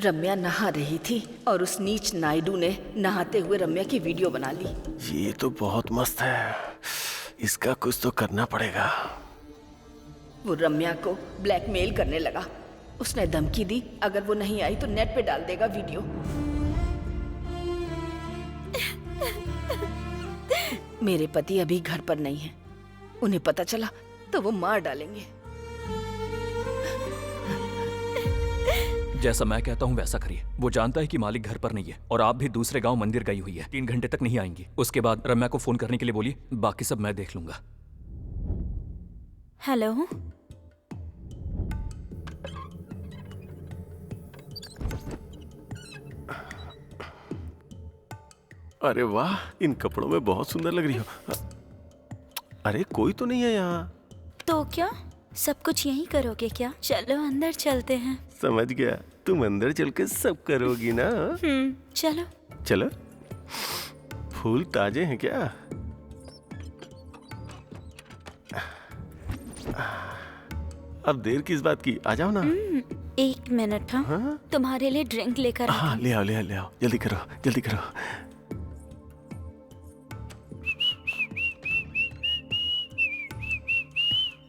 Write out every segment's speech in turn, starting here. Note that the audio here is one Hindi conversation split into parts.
रम्या नहा रही थी और उस नीच नायडू ने नहाते हुए रम्या की वीडियो बना ली। ये तो बहुत मस्त है, इसका कुछ तो करना पड़ेगा। वो रम्या को ब्लैकमेल करने लगा। उसने धमकी दी अगर वो नहीं आई तो नेट पे डाल देगा वीडियो। मेरे पति अभी घर पर नहीं है, उन्हें पता चला तो वो मार डालेंगे। जैसा मैं कहता हूँ वैसा करिए। वो जानता है कि मालिक घर पर नहीं है और आप भी दूसरे गांव मंदिर गई हुई है। 3 घंटे तक नहीं आएंगी। उसके बाद रम्या को फोन करने के लिए बोलिए, बाकी सब मैं देख लूंगा। हेलो, अरे वाह, इन कपड़ों में बहुत सुंदर लग रही हो। अरे कोई तो नहीं है यहाँ। तो क्या सब कुछ यहीं करोगे क्या? चलो अंदर चलते हैं। समझ गया, तुम अंदर चल के सब करोगी ना। चलो। चलो। फूल ताजे हैं क्या? अब देर किस बात की, आ जाओ ना। 1 मिनट। हाँ? तुम्हारे लिए ड्रिंक लेकर हाँ, ले आओ ले आओ ले आओ, जल्दी करो जल्दी करो।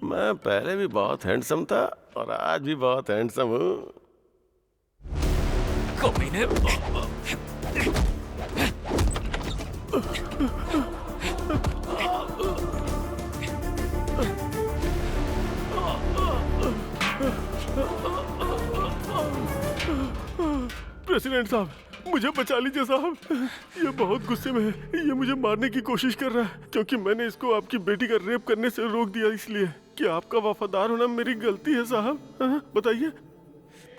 मैं पहले भी बहुत हैंडसम था और आज भी बहुत हैंडसम हूँ। कमीने। प्रेसिडेंट साहब, मुझे बचा लीजिए साहब। ये बहुत गुस्से में है, ये मुझे मारने की कोशिश कर रहा है क्योंकि मैंने इसको आपकी बेटी का रेप करने से रोक दिया। इसलिए क्या आपका वफादार होना मेरी गलती है साहब? बताइए।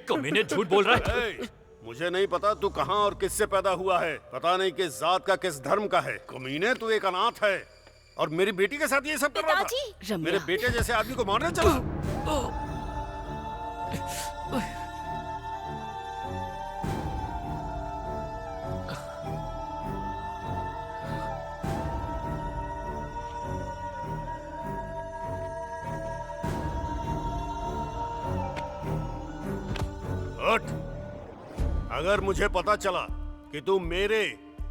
कमीने झूठ बोल रहा है। मुझे नहीं पता तू कहाँ और किससे पैदा हुआ है, पता नहीं किस जात का किस धर्म का है। कमीने, तू एक अनाथ है और मेरी बेटी के साथ ये सब कर रहा था। मेरे बेटे जैसे आदमी को मारने चला। अगर मुझे पता चला कि तू मेरे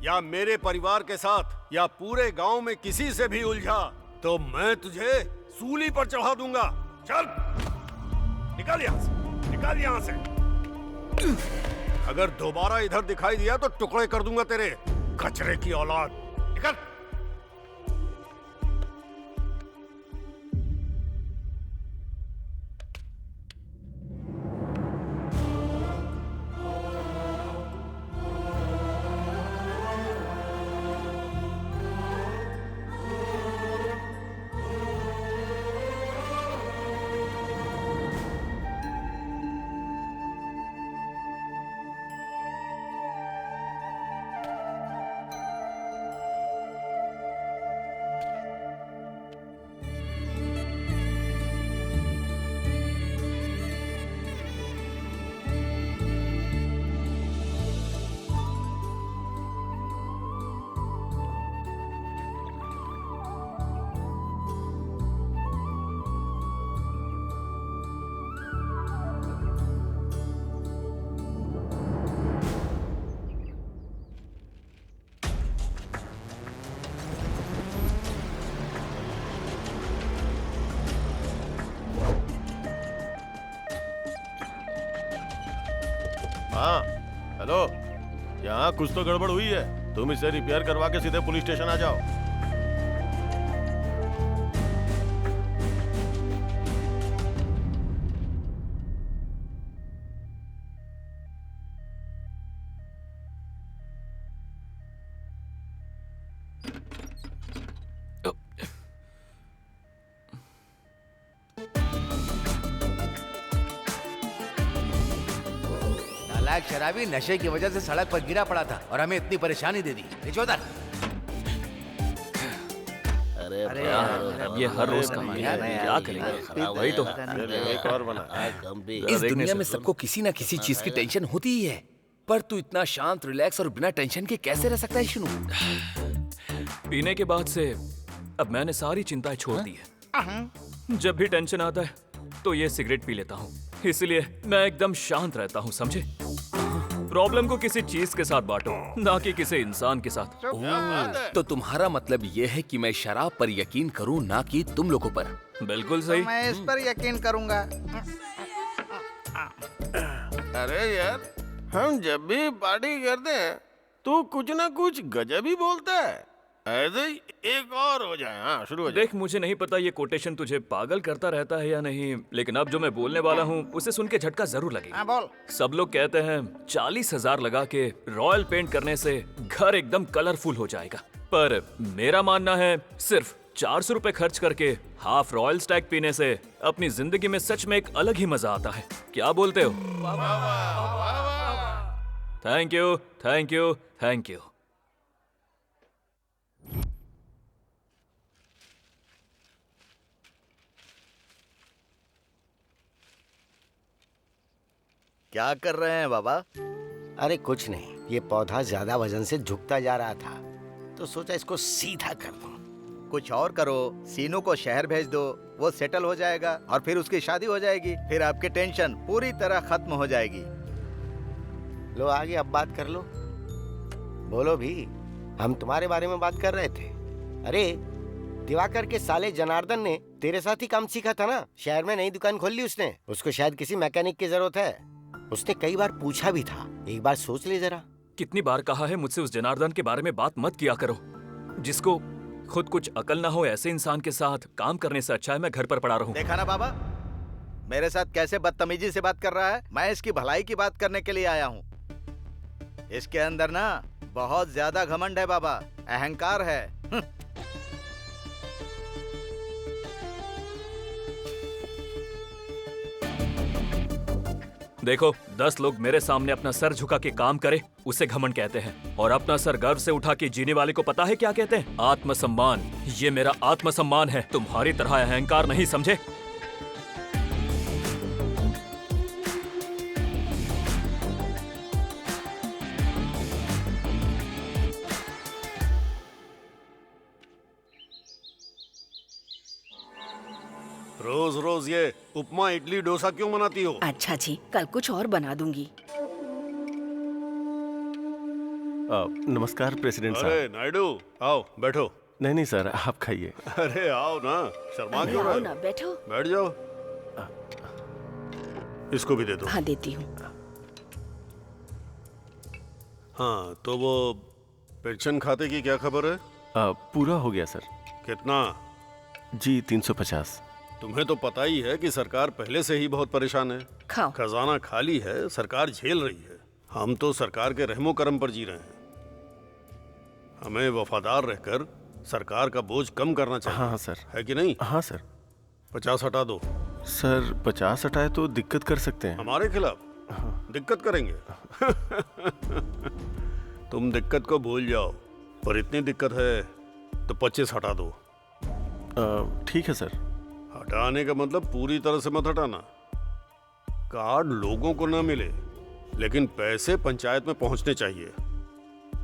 या मेरे परिवार के साथ या पूरे गांव में किसी से भी उलझा तो मैं तुझे सूली पर चढ़ा दूंगा। चल निकल यहां से, निकल यहां से। अगर दोबारा इधर दिखाई दिया तो टुकड़े कर दूंगा तेरे, कचरे की औलाद। निकल। हाँ हेलो, यहाँ कुछ तो गड़बड़ हुई है। तुम इसे रिपेयर करवा के सीधे पुलिस स्टेशन आ जाओ। शराबी नशे की वजह से सड़क पर गिरा पड़ा था और हमें इतनी परेशानी दे दी। रिचोदर, अरे यार, ये हर रोज कमाई है, क्या करेंगे? वही तो। एक और बना। इस दुनिया में सबको किसी ना किसी चीज की टेंशन होती ही है, पर तू इतना शांत, रिलैक्स और बिना टेंशन के कैसे रह सकता है शिनू? पीने के बाद से अब मैंने सारी चिंताएं छोड़ दी है। जब भी टेंशन आता है तो ये सिगरेट पी लेता हूँ, इसलिए मैं एकदम शांत रहता हूँ, समझे? प्रॉब्लम को किसी चीज के साथ बांटो, ना कि किसी इंसान के साथ। तो तुम्हारा मतलब ये है कि मैं शराब पर यकीन करूं, ना कि तुम लोगों पर? बिल्कुल सही। मैं इस पर यकीन करूंगा। अरे यार, हम जब भी पार्टी करते हैं तो कुछ ना कुछ गजब ही बोलता है। ऐसे ही एक और हो जाए। हाँ, शुरू हो जाए। देख, मुझे नहीं पता ये कोटेशन तुझे पागल करता रहता है या नहीं, लेकिन अब जो मैं बोलने वाला हूँ उसे सुन के झटका जरूर लगेगा। हाँ बोल। सब लोग कहते हैं 40,000 लगा के रॉयल पेंट करने से घर एकदम कलरफुल हो जाएगा, पर मेरा मानना है सिर्फ 400 रुपए खर्च करके हाफ रॉयल स्टैग पीने से अपनी जिंदगी में सच में एक अलग ही मजा आता है। क्या बोलते हो? Thank you, thank you, thank you. क्या कर रहे हैं बाबा? अरे कुछ नहीं, ये पौधा ज्यादा वजन से झुकता जा रहा था तो सोचा इसको सीधा कर दूं। कुछ और करो, सीनू को शहर भेज दो, वो सेटल हो जाएगा और फिर उसकी शादी हो जाएगी। फिर आपकी टेंशन पूरी तरह खत्म हो जाएगी। लो आगे अब बात कर लो। बोलो भी, हम तुम्हारे बारे में बात कर रहे थे। अरे दिवाकर के साले जनार्दन ने तेरे साथ ही काम सीखा था ना। शहर में नई दुकान खोल ली उसने। उसको शायद किसी मैकेनिक की जरूरत है। उसने कई बार पूछा भी था, एक बार सोच ले जरा। कितनी बार कहा है मुझसे उस जनार्दन के बारे में बात मत किया करो, जिसको खुद कुछ अकल ना हो। ऐसे इंसान के साथ काम करने से अच्छा है मैं घर पर पड़ा रहूं। देखा ना बाबा, मेरे साथ कैसे बदतमीजी से बात कर रहा है। मैं इसकी भलाई की बात करने के लिए आया हूँ। इसके अंदर ना बहुत ज्यादा घमंड है बाबा, अहंकार है। देखो, 10 लोग मेरे सामने अपना सर झुका के काम करे उसे घमंड कहते हैं, और अपना सर गर्व से उठा के जीने वाले को पता है क्या कहते हैं? आत्मसम्मान। ये मेरा आत्मसम्मान है, तुम्हारी तरह अहंकार नहीं, समझे? रोज रोज ये उपमा इडली डोसा क्यों बनाती हो? अच्छा जी, कल कुछ और बना दूंगी। नमस्कार प्रेसिडेंट अरे साहब। नायडू, आओ बैठो। नहीं नहीं सर, आप खाइए। अरे आओ ना, शर्मा अरे क्यों आओ रहे? ना, बैठो। बैठ जाओ। इसको भी दे दो। हाँ देती हूँ। हाँ, तो वो पेंशन खाते की क्या खबर है? पूरा हो गया सर। कितना? जी 350। तुम्हें तो पता ही है कि सरकार पहले से ही बहुत परेशान है। खाओ। खजाना खाली है, सरकार झेल रही है। हम तो सरकार के रहमो करम पर जी रहे हैं। हमें वफादार रहकर सरकार का बोझ कम करना चाहिए। हाँ सर। है कि नहीं? हाँ सर। 50 हटा दो। सर 50 हटाए तो दिक्कत कर सकते हैं। हमारे खिलाफ दिक्कत करेंगे? तुम दिक्कत को भूल जाओ, पर इतनी दिक्कत है तो 25 हटा दो। ठीक है सर। हटाने का मतलब पूरी तरह से मत हटाना। कार्ड लोगों को ना मिले, लेकिन पैसे पंचायत में पहुंचने चाहिए।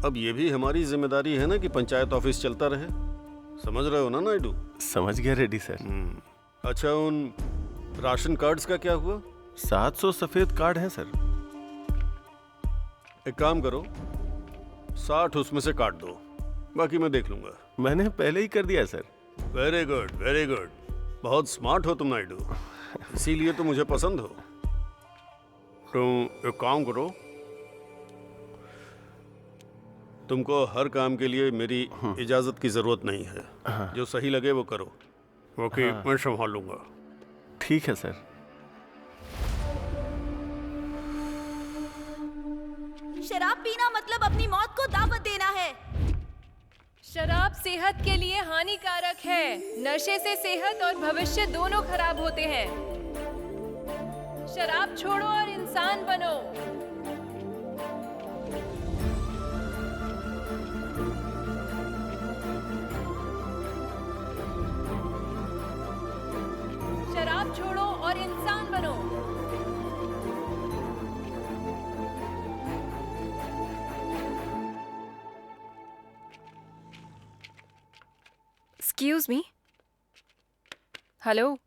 अब ये भी हमारी जिम्मेदारी है ना कि पंचायत ऑफिस चलता रहे। समझ रहे हो ना नायडू? समझ गया रेडी सर। अच्छा, उन राशन कार्ड्स का क्या हुआ? 700 सफेद कार्ड हैं सर। एक काम करो, 60 उसमें से काट दो, बाकी मैं देख लूंगा। मैंने पहले ही कर दिया है sir. Very good, very good. बहुत स्मार्ट हो तुम नायडू, इसीलिए तो मुझे पसंद हो। तुम एक काम करो, तुमको हर काम के लिए मेरी इजाजत की जरूरत नहीं है। जो सही लगे वो करो, ओके? मैं संभाल लूंगा। ठीक है सर। शराब पीना मतलब अपनी मौत को दावत देना है। शराब सेहत के लिए हानिकारक है। नशे से सेहत और भविष्य दोनों खराब होते हैं। शराब छोड़ो और इंसान बनो। शराब छोड़ो और इंसान बनो। Excuse me. हेलो,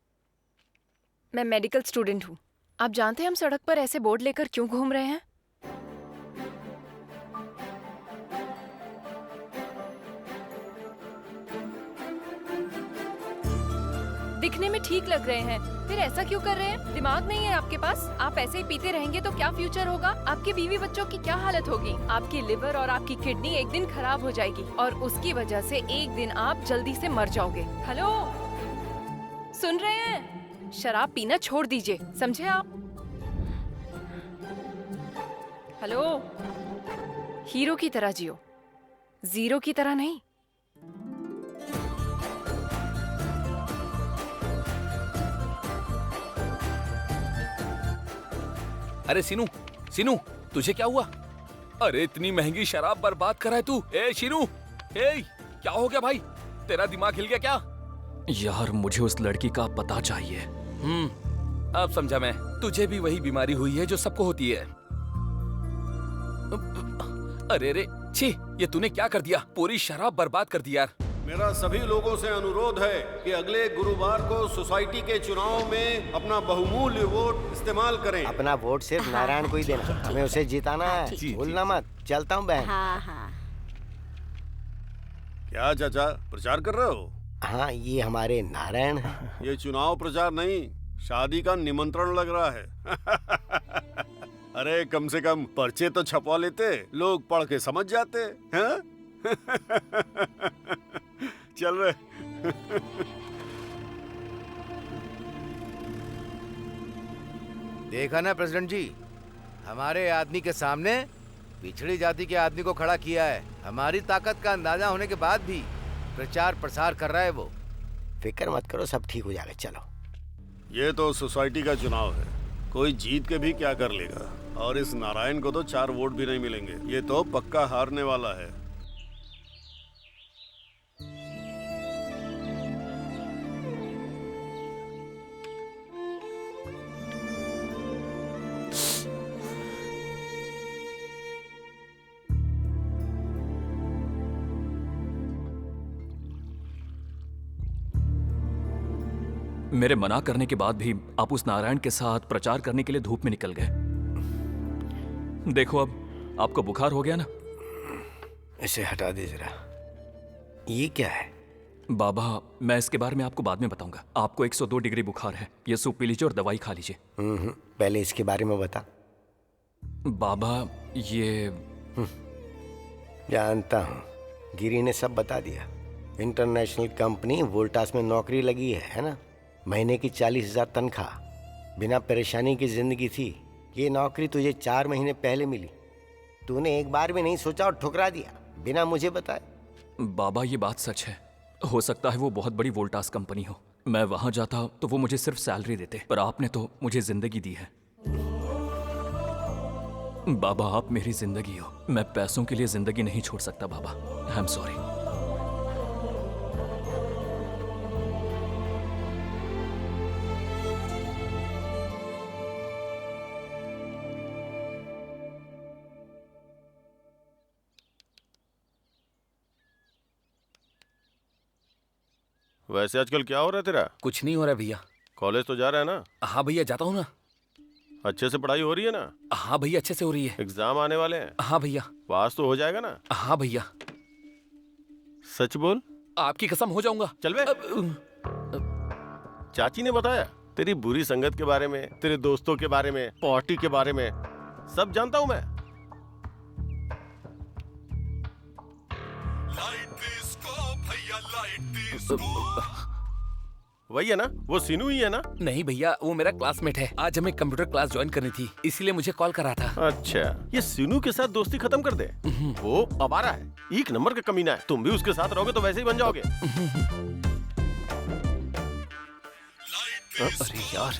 मैं मेडिकल स्टूडेंट हूँ। आप जानते हैं हम सड़क पर ऐसे बोर्ड लेकर क्यों घूम रहे हैं? दिखने में ठीक लग रहे हैं, फिर ऐसा क्यों कर रहे हैं? दिमाग नहीं है आपके पास? आप ऐसे ही पीते रहेंगे तो क्या फ्यूचर होगा? आपकी बीवी बच्चों की क्या हालत होगी? आपकी लिवर और आपकी किडनी एक दिन खराब हो जाएगी और उसकी वजह से एक दिन आप जल्दी से मर जाओगे। हेलो, सुन रहे हैं? शराब पीना छोड़ दीजिए, समझे आप? हेलो, हीरो की तरह जियो, जीरो की तरह नहीं। अरे सीनू, सीनू, तुझे क्या हुआ? अरे इतनी महंगी शराब बर्बाद कर रहा है तू। ए शीनू, ए क्या हो गया भाई? तेरा दिमाग हिल गया क्या? यार मुझे उस लड़की का पता चाहिए। अब समझा मैं। तुझे भी वही बीमारी हुई है जो सबको होती है। अरे अरे छी, ये तूने क्या कर दिया? पूरी शराब बर्बाद कर दी यार। मेरा सभी लोगों से अनुरोध है कि अगले गुरुवार को सोसाइटी के चुनाव में अपना बहुमूल्य वोट इस्तेमाल करें। अपना वोट सिर्फ नारायण को ही देना, हमें उसे जिताना है, भूलना मत। चलता हूँ बहन। हाँ हाँ क्या चाचा, प्रचार कर रहे हो? हाँ, ये हमारे नारायण है। ये चुनाव प्रचार नहीं, शादी का निमंत्रण लग रहा है। अरे कम से कम पर्चे तो छपवा लेते, लोग पढ़ के समझ जाते हैं। चल रहे। देखा ना प्रेसिडेंट जी, हमारे आदमी के सामने पिछड़ी जाति के आदमी को खड़ा किया है। हमारी ताकत का अंदाजा होने के बाद भी प्रचार प्रसार कर रहा है वो। फिक्र मत करो, सब ठीक हो जाएगा। चलो। ये तो सोसाइटी का चुनाव है, कोई जीत के भी क्या कर लेगा। और इस नारायण को तो 4 वोट भी नहीं मिलेंगे, ये तो पक्का हारने वाला है। मेरे मना करने के बाद भी आप उस नारायण के साथ प्रचार करने के लिए धूप में निकल गए। देखो अब आपको बुखार हो गया ना। इसे हटा दे जरा। ये क्या है? बाबा, मैं इसके बारे में आपको बाद में बताऊंगा। आपको 102 डिग्री बुखार है, ये सूप पी लीजिए और दवाई खा लीजिए। पहले इसके बारे में बता। बाबा ये जानता हूँ, गिरी ने सब बता दिया। इंटरनेशनल कंपनी वोल्टास में नौकरी लगी है ना? महीने की 40,000 तनख्वाह, बिना परेशानी की जिंदगी थी। ये नौकरी तुझे 4 महीने पहले मिली। तूने एक बार भी नहीं सोचा और ठुकरा दिया बिना मुझे बताए। बाबा ये बात सच है, हो सकता है वो बहुत बड़ी वोल्टास कंपनी हो। मैं वहां जाता तो वो मुझे सिर्फ सैलरी देते, पर आपने तो मुझे जिंदगी दी है। बाबा आप मेरी जिंदगी हो, मैं पैसों के लिए जिंदगी नहीं छोड़ सकता बाबा। I am sorry. वैसे आजकल क्या हो रहा है तेरा? कुछ नहीं हो रहा भैया। कॉलेज तो जा रहा है ना? हाँ भैया जाता हूँ ना। अच्छे से पढ़ाई हो रही है ना? हाँ भैया अच्छे से हो रही है। एग्जाम आने वाले हैं। हाँ भैया। पास तो हो जाएगा ना? हाँ भैया। सच बोल। आपकी कसम हो जाऊंगा। चल बे। चाची ने बताया तेरी बुरी संगत के बारे में, तेरे दोस्तों के बारे में, पार्टी के बारे में, सब जानता हूं मैं। वही है ना? वो सीनू ही है ना? नहीं भैया, वो मेरा क्लासमेट है। आज हमें कंप्यूटर क्लास ज्वाइन करनी थी, इसीलिए मुझे कॉल करा था। अच्छा, ये सीनू के साथ दोस्ती खत्म कर दे। वो आवारा है, एक नंबर का कमीना है। तुम भी उसके साथ रहोगे तो वैसे ही बन जाओगे। अरे यार,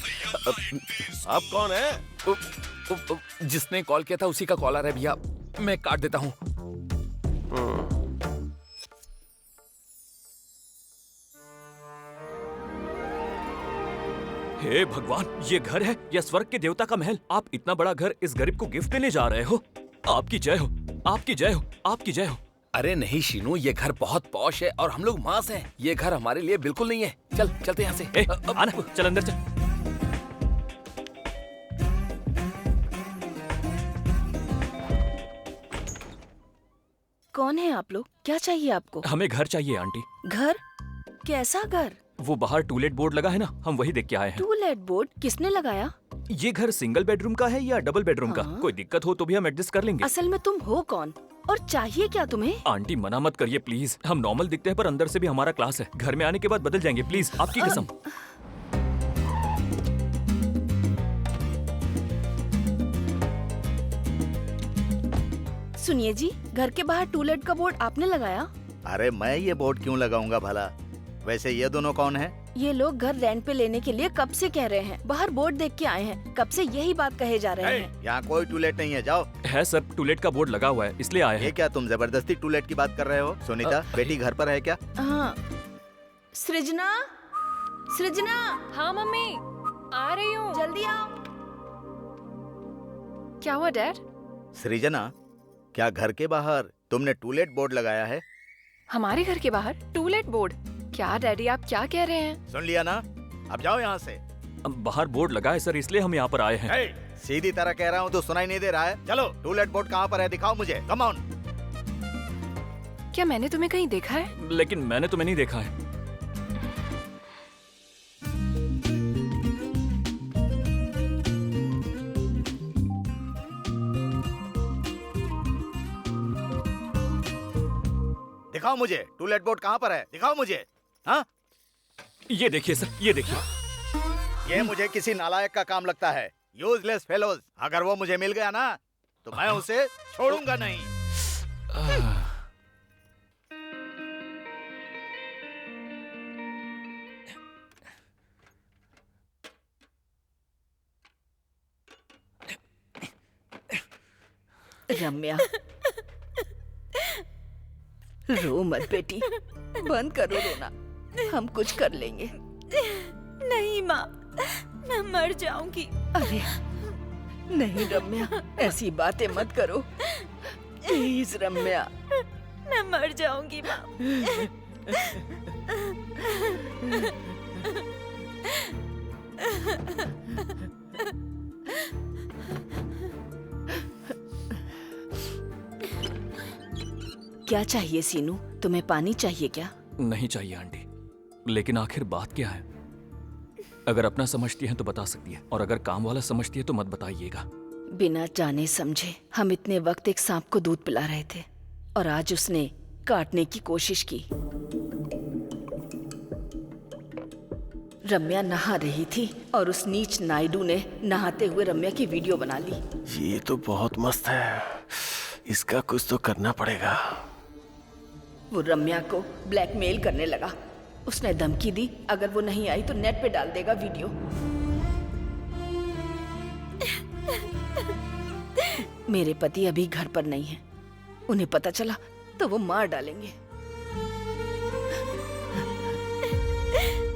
आप कौन है? जिसने कॉल किया था उसी का कॉल आ रहा है भैया, मैं काट देता हूँ। हे भगवान, ये घर है या स्वर्ग के देवता का महल? आप इतना बड़ा घर इस गरीब को गिफ्ट देने जा रहे हो? आपकी जय हो, आपकी जय हो, आपकी जय हो। अरे नहीं शीनू, ये घर बहुत पॉश है और हम लोग मांस हैं। ये घर हमारे लिए बिल्कुल नहीं है। चल चलते यहाँ से। आना, चल अंदर चल। कौन है आप लोग? क्या चाहिए आपको? हमें घर चाहिए आंटी। घर? कैसा घर? वो बाहर टूलेट बोर्ड लगा है ना, हम वही देख के आए हैं। टूलेट बोर्ड किसने लगाया? ये घर सिंगल बेडरूम का है या डबल बेडरूम का? हाँ। कोई दिक्कत हो तो भी हम एडजस्ट कर लेंगे। असल में तुम हो कौन और चाहिए क्या तुम्हें? आंटी मना मत करिए प्लीज, हम नॉर्मल दिखते हैं पर अंदर से भी हमारा क्लास है। घर में आने के बाद बदल जाएंगे प्लीज, आपकी कसम। सुनिए जी, घर के बाहर टूलेट का बोर्ड आपने लगाया? अरे मैं ये बोर्ड क्यों लगाऊंगा भला? वैसे ये दोनों कौन है? ये लोग घर रेंट पे लेने के लिए कब से कह रहे हैं, बाहर बोर्ड देख के आए हैं, कब से यही बात कहे जा रहे हैं। यहाँ कोई टूलेट नहीं है, जाओ। है सर, टूलेट का बोर्ड लगा हुआ है इसलिए आए ये हैं। क्या तुम जबरदस्ती टूलेट की बात कर रहे हो? सुनीता बेटी घर पर है क्या? हाँ। सृजना, सृजना, हाँ मम्मी, आ रही हूँ। जल्दी आओ। क्या हुआ डैड? सृजना, क्या घर के बाहर तुमने टूलेट बोर्ड लगाया है? हमारे घर के बाहर टूलेट बोर्ड? क्या डैडी आप क्या कह रहे हैं? सुन लिया ना, अब जाओ यहाँ से। बाहर बोर्ड लगा है सर, इसलिए हम यहाँ पर आए हैं। सीधी तरह कह रहा हूँ तो सुनाई नहीं दे रहा है? चलो, टूलेट बोर्ड कहाँ पर है दिखाओ मुझे, कम ऑन। क्या मैंने तुम्हें कहीं देखा है? लेकिन मैंने तुम्हें नहीं देखा है। दिखाओ मुझे, टूलेट बोर्ड कहाँ पर है दिखाओ मुझे। हाँ, ये देखिए सर, ये देखिए। ये मुझे किसी नालायक का काम लगता है, यूजलेस फेलोज। अगर वो मुझे मिल गया ना तो मैं उसे छोड़ूंगा नहीं। रम्या, रो मत बेटी, बंद करो रोना, हम कुछ कर लेंगे। नहीं माँ, मैं मर जाऊंगी। अरे नहीं रम्या, ऐसी बातें मत करो प्लीज रम्या। मैं मर जाऊंगी माँ। क्या चाहिए सीनू, तुम्हें पानी चाहिए क्या? नहीं चाहिए आंटी, लेकिन आखिर बात क्या है? अगर अपना समझती है तो बता सकती है, और अगर काम वाला समझती है तो मत बताइएगा। बिना जाने समझे हम इतने वक्त एक सांप को दूध पिला रहे थे और आज उसने काटने की कोशिश की। रम्या नहा रही थी और उस नीच नायडू ने नहाते हुए रम्या की वीडियो बना ली। ये तो बहुत मस्त है, इसका कुछ तो करना पड़ेगा। वो रम्या को ब्लैकमेल करने लगा। उसने धमकी दी अगर वो नहीं आई तो नेट पे डाल देगा वीडियो। मेरे पति अभी घर पर नहीं है, उन्हें पता चला तो वो मार डालेंगे।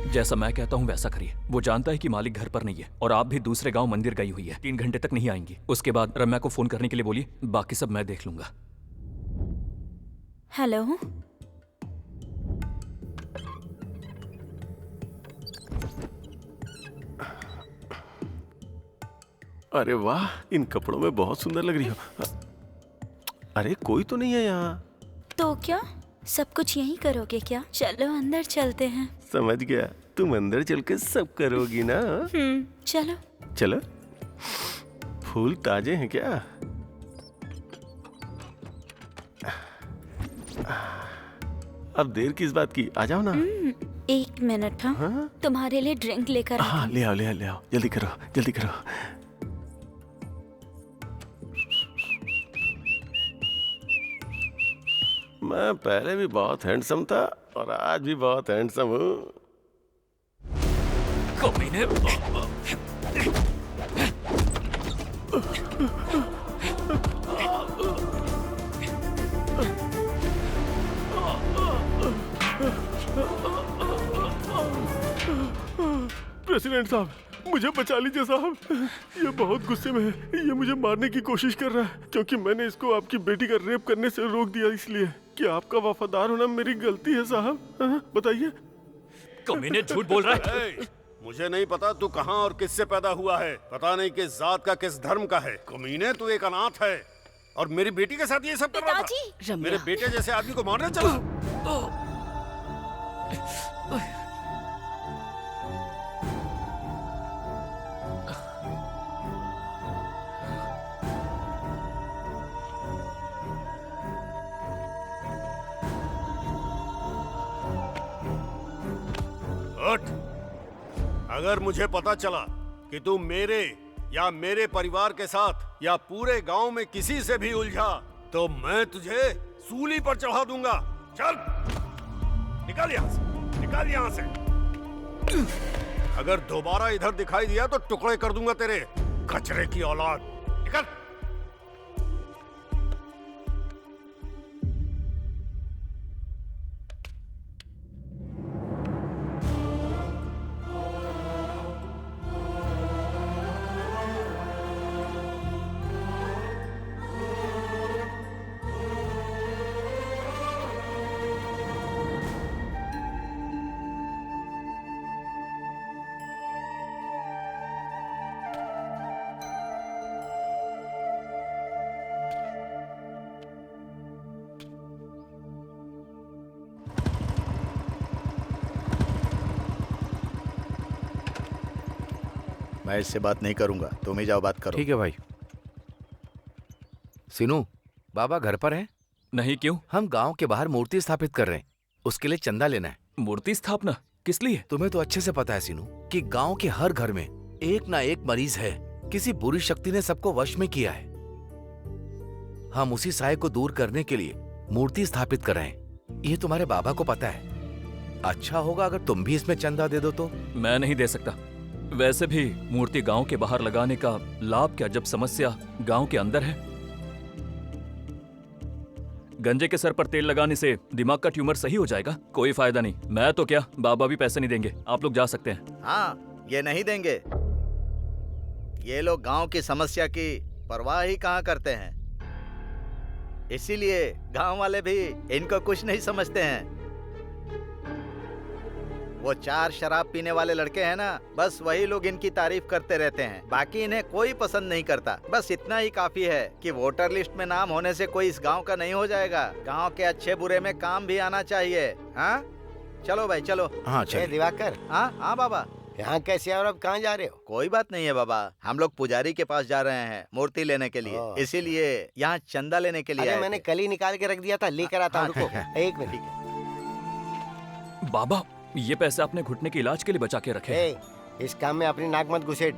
जैसा मैं कहता हूँ वैसा करिए। वो जानता है कि मालिक घर पर नहीं है और आप भी दूसरे गांव मंदिर गई हुई है, 3 घंटे तक नहीं आएंगी। उसके बाद रम्या को फोन करने के लिए बोलिए, बाकी सब मैं देख लूंगा। हेलो, अरे वाह, इन कपड़ों में बहुत सुंदर लग रही हो। अरे कोई तो नहीं है यहाँ। तो क्या सब कुछ यहीं करोगे क्या? चलो अंदर चलते हैं। समझ गया, तुम अंदर चल के सब करोगी ना। चलो। चलो। फूल ताजे हैं क्या? अब देर किस बात की, आ जाओ ना। 1 मिनट। हाँ? तुम्हारे लिए ड्रिंक लेकर आती हाँ, हूँ। ले आओ ले आओ ले आओ, जल्दी करो जल्दी करो। मैं पहले भी बहुत हैंडसम था और आज भी बहुत हैंडसम हूँ। कमीने। प्रेसिडेंट साहब, मुझे बचा लीजिए साहब, ये बहुत गुस्से में है। ये मुझे मारने की कोशिश कर रहा है क्योंकि मैंने इसको आपकी बेटी का रेप करने से रोक दिया। इसलिए क्या आपका वफादार होना मेरी गलती है साहब? बताइए। कमीने झूठ बोल रहा है। मुझे नहीं पता तू कहाँ और किससे पैदा हुआ है, पता नहीं किस जात का किस धर्म का है। कमीने, तू एक अनाथ है और मेरी बेटी के साथ ये सब कर रहा था। मेरे बेटे जैसे आदमी को मारने चला। अगर मुझे पता चला कि तू मेरे या मेरे परिवार के साथ या पूरे गांव में किसी से भी उलझा तो मैं तुझे सूली पर चढ़ा दूंगा। चल निकल यहां से, निकल यहां से। अगर दोबारा इधर दिखाई दिया तो टुकड़े कर दूंगा तेरे, कचरे की औलाद। निकल। मैं इससे बात नहीं करूंगा, तुम ही जाओ बात करो। ठीक है भाई। सिनू, बाबा घर पर हैं? नहीं, क्यों? हम गांव के बाहर मूर्ति स्थापित कर रहे हैं, उसके लिए चंदा लेना है। मूर्ति स्थापना किस लिए? तुम्हें तो अच्छे से पता है सिनू कि गांव के हर घर में एक ना एक मरीज है, किसी बुरी शक्ति ने सबको वश में किया है। हम उसी साये को दूर करने के लिए मूर्ति स्थापित कर रहे हैं। ये तुम्हारे बाबा को पता है। अच्छा होगा अगर तुम भी इसमें चंदा दे दो तो। मैं नहीं दे सकता। वैसे भी मूर्ति गांव के बाहर लगाने का लाभ क्या, जब समस्या गांव के अंदर है। गंजे के सर पर तेल लगाने से दिमाग का ट्यूमर सही हो जाएगा, कोई फायदा नहीं। मैं तो क्या, बाबा भी पैसे नहीं देंगे। आप लोग जा सकते हैं। हाँ, ये नहीं देंगे। ये लोग गांव की समस्या की परवाह ही कहाँ करते हैं, इसीलिए गांव वाले भी इनको कुछ नहीं समझते हैं। वो 4 शराब पीने वाले लड़के हैं ना, बस वही लोग इनकी तारीफ करते रहते हैं। बाकी इन्हें कोई पसंद नहीं करता। बस इतना ही काफी है कि वोटर लिस्ट में नाम होने से कोई इस गांव का नहीं हो जाएगा। गांव के अच्छे बुरे में काम भी आना चाहिए। हाँ, चलो भाई चलो। हाँ ए, चल। दिवाकर, हाँ बाबा। यहाँ कैसे और अब कहाँ जा रहे हो? कोई बात नहीं है बाबा, हम लोग पुजारी के पास जा रहे हैं मूर्ति लेने के लिए, ओह। इसीलिए यहाँ चंदा लेने के लिए अरे आए मैंने थे। कल ही निकाल के रख दिया था, लेकर आता हूँ। हाँ, रुको ठीक है। एक मिनट। बाबा, ये पैसे आपने घुटने के इलाज के लिए बचा के रखे। ए, इस काम में अपनी नाक मत घुसेड़।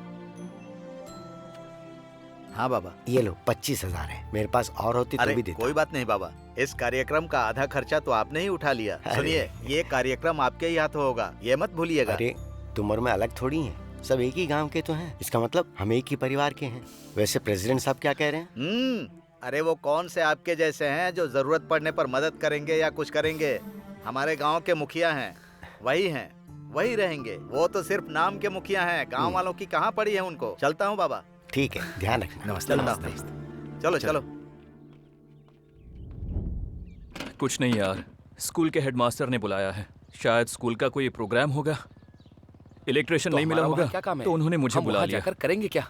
हाँ बाबा। ये लो 25,000 है, मेरे पास और होती तो अरे भी देता। कोई बात नहीं बाबा, इस कार्यक्रम का आधा खर्चा तो आपने ही उठा लिया। अरे। सुनिए, ये कार्यक्रम आपके ही हाथों होगा, ये मत भूलिएगा। अरे तुम और मैं अलग थोड़ी हैं, सब एक ही गांव के तो हैं। इसका मतलब हम एक ही परिवार के हैं। वैसे प्रेसिडेंट साहब क्या कह रहे हैं? अरे वो कौन से आपके जैसे हैं जो जरूरत पड़ने पर मदद करेंगे या कुछ करेंगे। हमारे गांव के मुखिया हैं, वही हैं, वही रहेंगे। वो तो सिर्फ नाम के मुखिया हैं, गांव वालों की कहाँ पड़ी है उनको। चलता हूँ बाबा। ठीक है, ध्यान रखना। नमस्ते। चलता नमस्ते। हूँ। चलो चलो। कुछ नहीं यार, स्कूल के हेडमास्टर ने बुलाया है। शायद स्कूल का कोई प्रोग्राम होगा। इलेक्ट्रिशियन नहीं मिला होगा, क्या काम है? तो उन्होंने मुझे हम बुला वहाँ लिया। जाकर करेंगे क्या?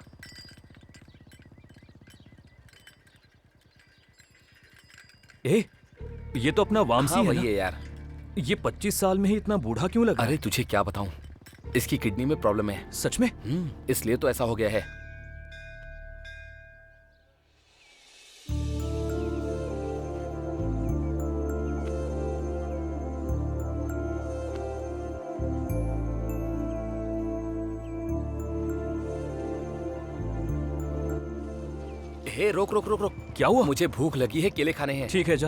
ये तो अपना वामसी हाँ, है वही ना? है यार। ये 25 साल में ही इतना बूढ़ा क्यों लगा? अरे तुझे क्या बताऊं, इसकी किडनी में प्रॉब्लम है। सच में? इसलिए तो ऐसा हो गया है। हे रोक रोक रोक रोक। क्या हुआ? मुझे भूख लगी है, केले खाने हैं। ठीक है, जा।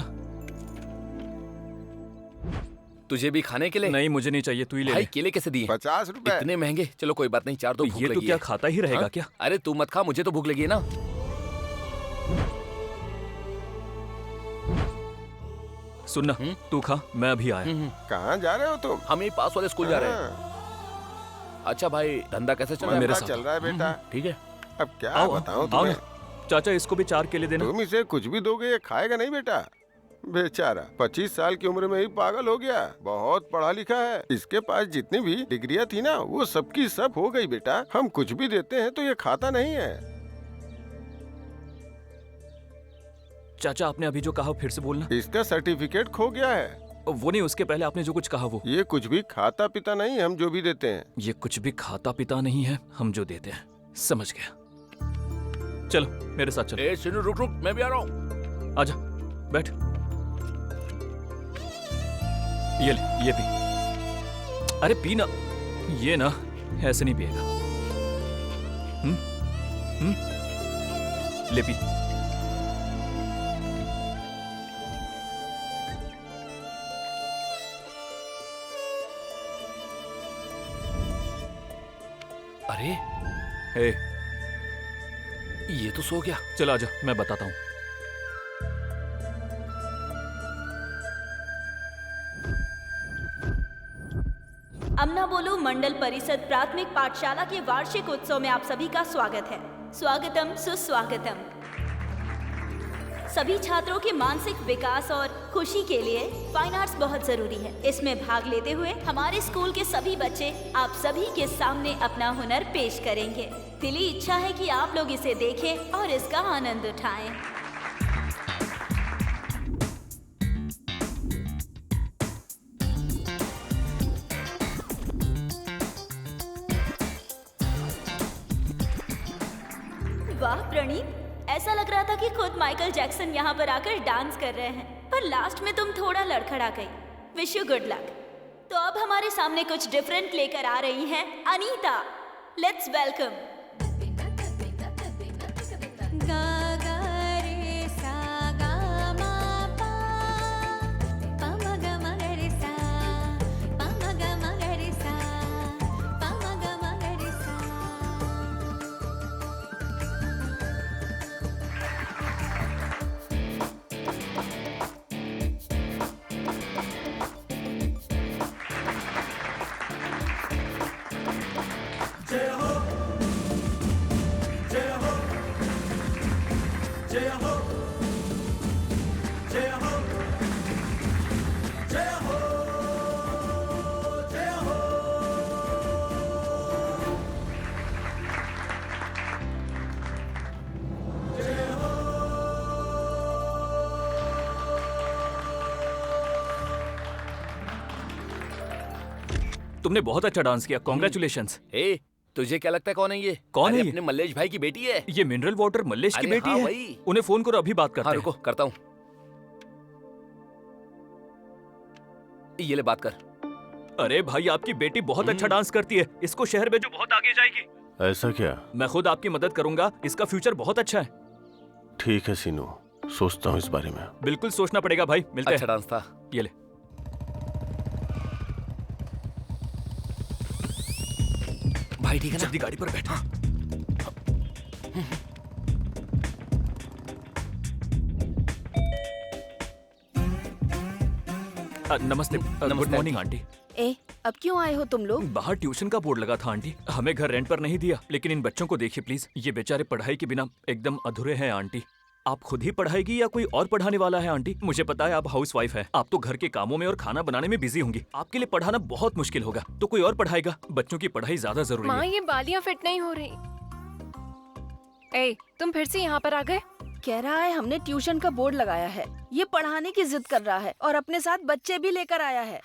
तुझे भी खाने के लिए? नहीं, मुझे नहीं चाहिए, तू ही ले भाई ले। केले कैसे दिए? 50 रुपए। इतने महंगे? चलो कोई बात नहीं, 4 दो। भूख ये तो लगी क्या है। खाता ही रहेगा हाँ? क्या? अरे तू मत खा, मुझे तो भूख लगी है ना। सुनना, तू खा, मैं अभी आया। कहाँ जा रहे हो तुम? हम यही पास वाले स्कूल जा रहे हैं। अच्छा भाई, धंधा कैसे चल रहा है? मेरे साथ चल रहा है बेटा। ठीक है। अब क्या आओ, बताऊं आओ तुम्हें? ना। चाचा, इसको भी 4 केले देना। तुम इसे कुछ भी दोगे, ये खाएगा नहीं बेटा। बेचारा 25 साल की उम्र में ही पागल हो गया। बहुत पढ़ा लिखा है, इसके पास जितनी भी डिग्रियां थी ना, वो सबकी सब हो गई बेटा। हम कुछ भी देते हैं तो ये खाता नहीं है। चाचा, आपने अभी जो कहा फिर से बोलना। इसका सर्टिफिकेट खो गया है। वो नहीं, उसके पहले आपने जो कुछ कहा वो। ये कुछ भी खाता पीता नहीं, हम जो भी देते हैं। ये कुछ भी खाता पीता नहीं है, हम जो देते हैं। समझ गया। चलो मेरे साथ चलो। ए सिनू, रुक रुक, मैं भी आ रहा हूँ। आजा, बैठ। ये ले, ये पी। अरे पी ना। ये ना, ऐसे नहीं पिएगा। ले पी। अरे ए, ये तो सो गया। चल आजा, मैं बताता हूँ। अमना बोलू मंडल परिषद प्राथमिक पाठशाला के वार्षिक उत्सव में आप सभी का स्वागत है। स्वागतम सुस्वागतम। सभी छात्रों के मानसिक विकास और खुशी के लिए फाइन आर्ट्स बहुत जरूरी है। इसमें भाग लेते हुए हमारे स्कूल के सभी बच्चे आप सभी के सामने अपना हुनर पेश करेंगे। दिली इच्छा है कि आप लोग इसे देखें और इसका आनंद उठाएं। वाह प्रणीत, ऐसा लग रहा था कि खुद माइकल जैक्सन यहाँ पर आकर डांस कर रहे हैं, पर लास्ट में तुम थोड़ा लड़खड़ा गई। Wish you good luck. तो अब हमारे सामने कुछ डिफरेंट लेकर आ रही हैं अनीता। Let's welcome. तुमने बहुत अच्छा डांस किया, कॉन्ग्रेचुलेशंस। ए, तुझे क्या लगता है कौन है ये? कौन है अरे ये? अपने मल्लेश भाई की बेटी है। ये मिनरल वाटर मल्लेश की अरे बेटी हाँ, है। वही। उन्हें फोन करो, अभी बात करते हाँ हैं। रुको, करता हूँ। ये ले, बात कर। अरे भाई, आपकी बेटी बहुत अच्छा डांस करती है, इसको शहर में जो बहुत आगे जाएगी। ऐसा क्या? मैं खुद आपकी मदद करूंगा, इसका फ्यूचर बहुत अच्छा है। ठीक है सीनू, सोचता हूँ इस बारे में। बिल्कुल सोचना पड़ेगा भाई, मिलते अच्छा हैं। डांस था। ये ले। भाई ठीक है ना? जल्दी गाड़ी पर बैठ। नमस्ते। Good morning aunty. ए, अब क्यों आए हो तुम लोग? बाहर ट्यूशन का बोर्ड लगा था आंटी, हमें घर रेंट पर नहीं दिया, लेकिन इन बच्चों को देखिए प्लीज, ये बेचारे पढ़ाई के बिना एकदम अधूरे हैं आंटी। आप खुद ही पढ़ाएगी या कोई और पढ़ाने वाला है आंटी? मुझे पता है आप हाउस वाइफ है, आप तो घर के कामों में और खाना बनाने में बिजी होंगी, आपके लिए पढ़ाना बहुत मुश्किल होगा, तो कोई और पढ़ाएगा। बच्चों की पढ़ाई ज्यादा जरूरी माँ, है। ये बालियाँ फिट नहीं हो रही। ए, तुम फिर से यहाँ पर आ गए? कह रहा है हमने ट्यूशन का बोर्ड लगाया है, ये पढ़ाने की जिद कर रहा है और अपने साथ बच्चे भी लेकर आया है।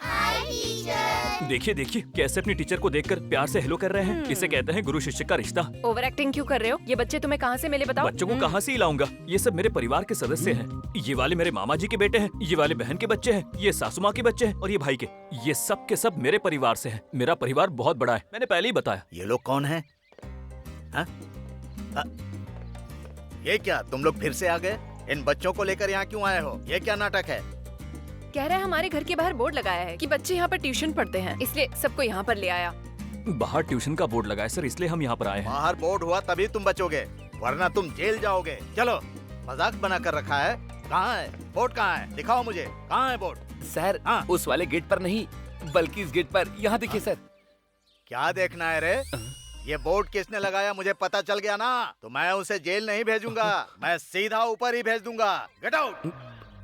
देखिए देखिए कैसे अपनी टीचर को देखकर प्यार से हेलो कर रहे हैं, इसे कहते हैं गुरु शिष्य का रिश्ता। ओवर एक्टिंग क्यों कर रहे हो? ये बच्चे तुम्हें कहाँ से मिले बताओ? बच्चों को कहाँ से ही लाऊंगा, ये सब मेरे परिवार के सदस्य हैं। ये वाले मेरे मामा जी के बेटे हैं, ये वाले बहन के बच्चे हैं, ये सासू माँ के बच्चे हैं और ये भाई के। ये सब के सब मेरे परिवार से हैं। मेरा परिवार बहुत बड़ा है, मैंने पहले ही बताया। ये लोग कौन हैं? हाँ? ये क्या, तुम लोग फिर से आ गए? इन बच्चों को लेकर यहाँ क्यों आए हो? ये क्या नाटक है? कह रहा है हमारे घर के बाहर बोर्ड लगाया है कि बच्चे यहाँ पर ट्यूशन पढ़ते हैं, इसलिए सबको यहाँ पर ले आया। बाहर ट्यूशन का बोर्ड लगा है सर, इसलिए हम यहाँ पर आए हैं। बाहर बोर्ड हुआ तभी तुम बचोगे, वरना तुम जेल जाओगे। चलो, मजाक बना कर रखा है। कहाँ है बोर्ड? कहाँ है? दिखाओ मुझे, कहाँ है बोर्ड? सर, उस वाले गेट पर नहीं, बल्कि इस गेट पर। यहाँ देखिए सर। क्या देखना है रे? ये बोर्ड किसने लगाया मुझे पता चल गया ना, तो मैं उसे जेल नहीं भेजूंगा, मैं सीधा ऊपर ही भेज दूंगा। गेट आउट,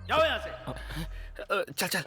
जाओ यहाँ से। चल चल।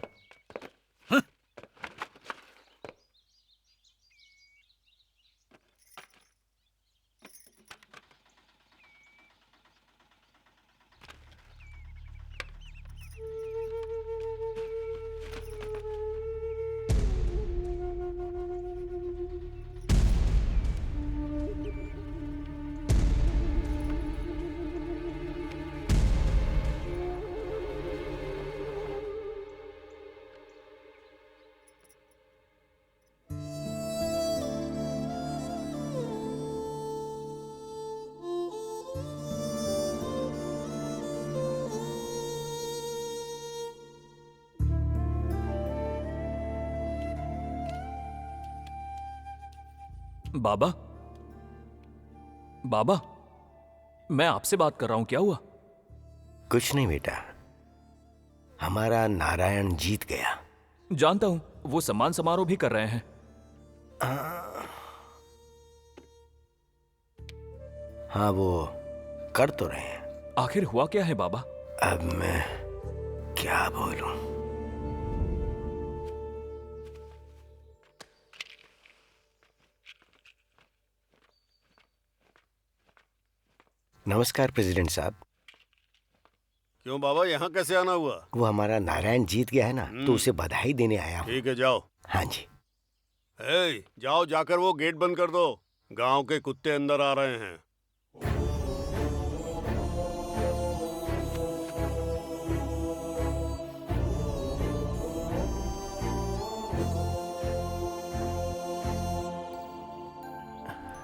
बाबा, बाबा, मैं आपसे बात कर रहा हूं, क्या हुआ? कुछ नहीं बेटा, हमारा नारायण जीत गया। जानता हूं, वो सम्मान समारोह भी कर रहे हैं। हाँ, वो कर तो रहे हैं। आखिर हुआ क्या है बाबा? अब मैं क्या बोलूं? नमस्कार प्रेसिडेंट साहब। क्यों बाबा, यहाँ कैसे आना हुआ? वो हमारा नारायण जीत गया है ना, तो उसे बधाई देने आया हूँ। ठीक है, जाओ। हाँ जी। जाओ, जाकर वो गेट बंद कर दो, गांव के कुत्ते अंदर आ रहे हैं।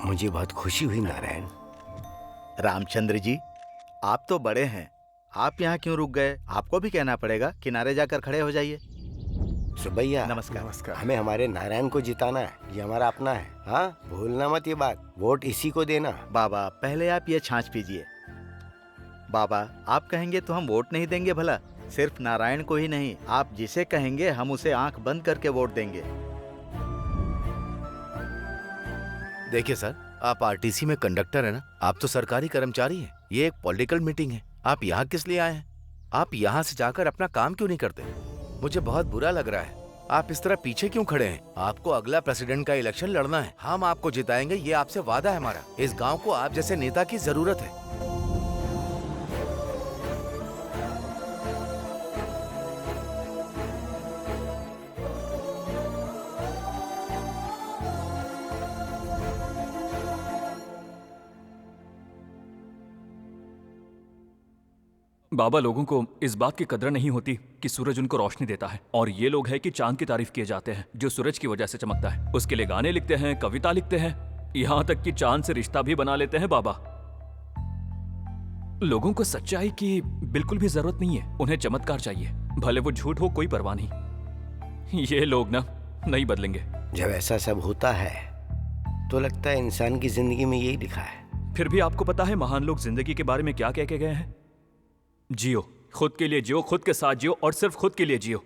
मुझे बहुत खुशी हुई नारायण। रामचंद्र जी, आप तो बड़े हैं, आप यहाँ क्यों रुक गए? आपको भी कहना पड़ेगा, किनारे जाकर खड़े हो जाइए। सुबैया, नमस्कार। हमें हमारे नारायण को जिताना है, ये हमारा अपना है। हाँ, भूलना मत ये बात, वोट इसी को देना। बाबा, पहले आप ये छाछ पीजिए। बाबा, आप कहेंगे तो हम वोट नहीं देंगे भला? सिर्फ नारायण को ही नहीं, आप जिसे कहेंगे हम उसे आंख बंद करके वोट देंगे। देखिए सर, आप आरटीसी में कंडक्टर है ना, आप तो सरकारी कर्मचारी हैं। ये एक पॉलिटिकल मीटिंग है, आप यहाँ किस लिए आए हैं? आप यहाँ से जाकर अपना काम क्यों नहीं करते? मुझे बहुत बुरा लग रहा है, आप इस तरह पीछे क्यों खड़े हैं? आपको अगला प्रेसिडेंट का इलेक्शन लड़ना है, हम आपको जिताएंगे, ये आपसे वादा है हमारा। इस गाँव को आप जैसे नेता की जरूरत है। बाबा, लोगों को इस बात की कदर नहीं होती कि सूरज उनको रोशनी देता है, और ये लोग हैं कि चांद की तारीफ किए जाते हैं जो सूरज की वजह से चमकता है। उसके लिए गाने लिखते हैं, कविता लिखते हैं, यहाँ तक कि चांद से रिश्ता भी बना लेते हैं। बाबा, लोगों को सच्चाई की बिल्कुल भी जरूरत नहीं है, उन्हें चमत्कार चाहिए, भले वो झूठ हो, कोई परवाह नहीं। ये लोग ना नहीं बदलेंगे। जब ऐसा सब होता है तो लगता है इंसान की जिंदगी में यही लिखा है। फिर भी आपको पता है महान लोग जिंदगी के बारे में क्या कह के गए हैं? जियो, खुद के लिए जियो, खुद के साथ जियो और सिर्फ खुद के लिए जियो।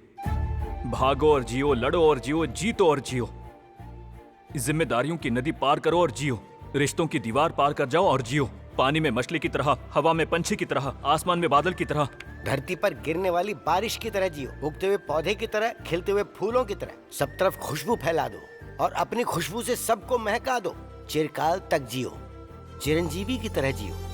भागो और जियो, लड़ो और जियो, जीतो और जियो। जिम्मेदारियों की नदी पार करो और जियो, रिश्तों की दीवार पार कर जाओ और जियो। पानी में मछली की तरह, हवा में पंछी की तरह, आसमान में बादल की तरह, धरती पर गिरने वाली बारिश की तरह जियो, उगते हुए पौधे की तरह, खिलते हुए फूलों की तरह। सब तरफ खुशबू फैला दो और अपनी खुशबू से सबको महका दो। चिरकाल तक जियो, चिरंजीवी की तरह जियो।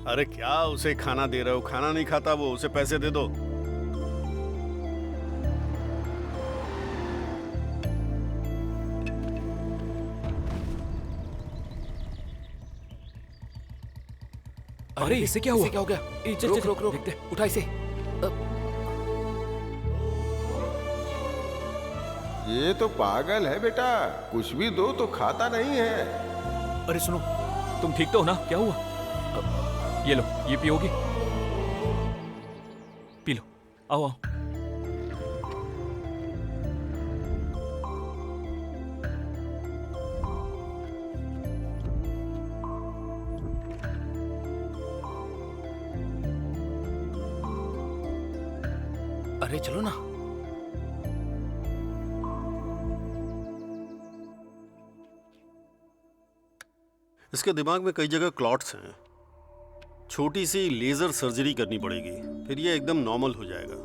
अरे क्या उसे खाना दे रहे हो? खाना नहीं खाता वो, उसे पैसे दे दो। अरे इसे क्या हुआ? क्या हो गया? रुक रुक रुक, देखते, उठा इसे। ये तो पागल है बेटा, कुछ भी दो तो खाता नहीं है। अरे सुनो, तुम ठीक तो हो ना? क्या हुआ? ये लो, ये पियोगी? पी लो, आओ आओ। अरे चलो ना। इसके दिमाग में कई जगह क्लॉट्स हैं, छोटी सी लेजर सर्जरी करनी पड़ेगी, फिर ये एकदम नॉर्मल हो जाएगा।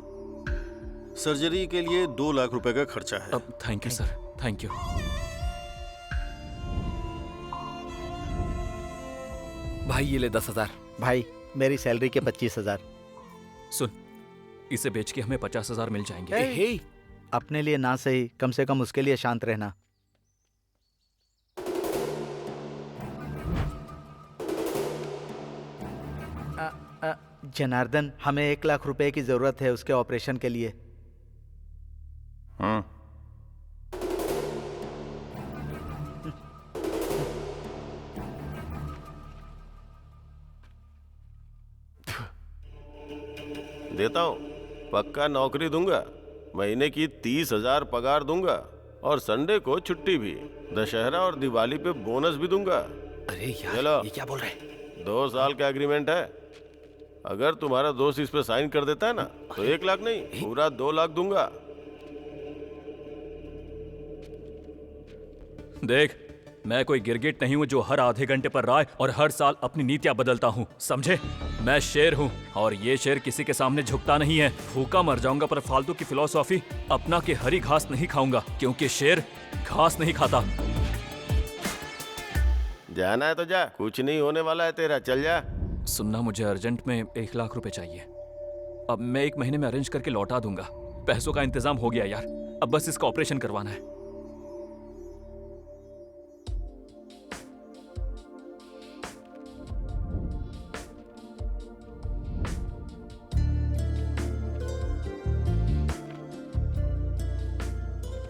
सर्जरी के लिए 2 लाख रुपए का खर्चा है। अब thank you sir, thank you. भाई ये ले 10,000। भाई, मेरी सैलरी के 25,000। सुन, इसे बेच के हमें 50,000 मिल जाएंगे। हे, अपने लिए ना सही, कम से कम उसके लिए शांत रहना। जनार्दन, हमें 1 लाख रुपए की जरूरत है उसके ऑपरेशन के लिए। देता हूँ, पक्का नौकरी दूंगा, महीने की 30,000 पगार दूंगा और संडे को छुट्टी भी, दशहरा और दिवाली पे बोनस भी दूंगा। अरे यार, चलो। ये क्या बोल रहे हैं? 2 साल का एग्रीमेंट है। अगर तुम्हारा दोस्त इस पे साइन कर देता है ना, तो 1 लाख नहीं, पूरा 2 लाख दूंगा। देख, मैं कोई गिरगिट नहीं हूँ जो हर आधे घंटे पर राय और हर साल अपनी नीतियाँ बदलता हूँ, समझे? मैं शेर हूँ और ये शेर किसी के सामने झुकता नहीं है। भूखा मर जाऊंगा पर फालतू की फिलॉसफी अपना के हरी घास नहीं खाऊंगा, क्योंकि शेर घास नहीं खाता। जाना है तो जा, कुछ नहीं होने वाला है तेरा, चल जा। सुनना, मुझे अर्जेंट में 1 लाख रुपए चाहिए। अब मैं 1 महीने में अरेंज करके लौटा दूंगा। पैसों का इंतजाम हो गया यार, अब बस इसका ऑपरेशन करवाना है।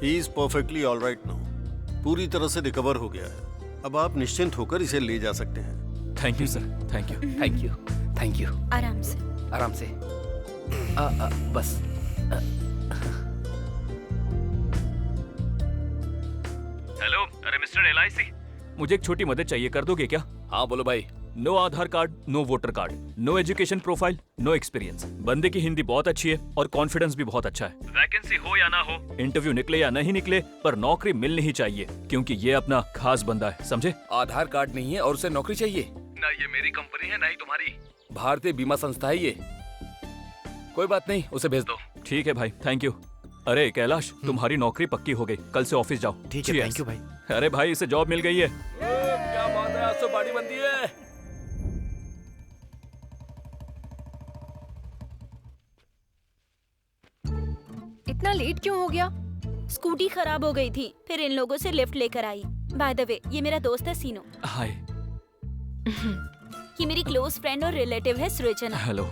He is perfectly all right now, पूरी तरह से रिकवर हो गया है। अब आप निश्चिंत होकर इसे ले जा सकते हैं। Thank you sir, thank you. Thank you, thank you. आराम से। आराम से। बस। हेलो, अरे मिस्टर LIC, मुझे एक छोटी मदद चाहिए, कर दोगे क्या? हाँ बोलो भाई। No Aadhaar card, no voter card, no education profile, no experience. बंदे की हिंदी बहुत अच्छी है और कॉन्फिडेंस भी बहुत अच्छा है। वैकेंसी हो या ना हो, इंटरव्यू निकले या नहीं निकले, पर नौकरी मिलनी ही चाहिए, क्योंकि ये अपना खास बंदा है, समझे? आधार कार्ड नहीं है और उसे नौकरी चाहिए? ना ये मेरी कंपनी है ना ही तुम्हारी, भारतीय बीमा संस्था है ये। कोई बात नहीं, उसे भेज दो। ठीक है भाई, थैंक यू। अरे कैलाश, तुम्हारी नौकरी पक्की हो गई, कल से ऑफिस जाओ। ठीक है, Cheers। थैंक यू भाई। अरे भाई, इसे जॉब मिल गई है। क्या बात है, आज तो बाड़ी बनती है। इतना लेट क्यों हो गया? स्कूटी खराब हो गई थी, फिर इन लोगों से लिफ्ट लेकर आई। बाय द वे, ये मेरा दोस्त है सीनो। हाय। ये मेरी क्लोज फ्रेंड और रिलेटिव है सृजना। हेलो।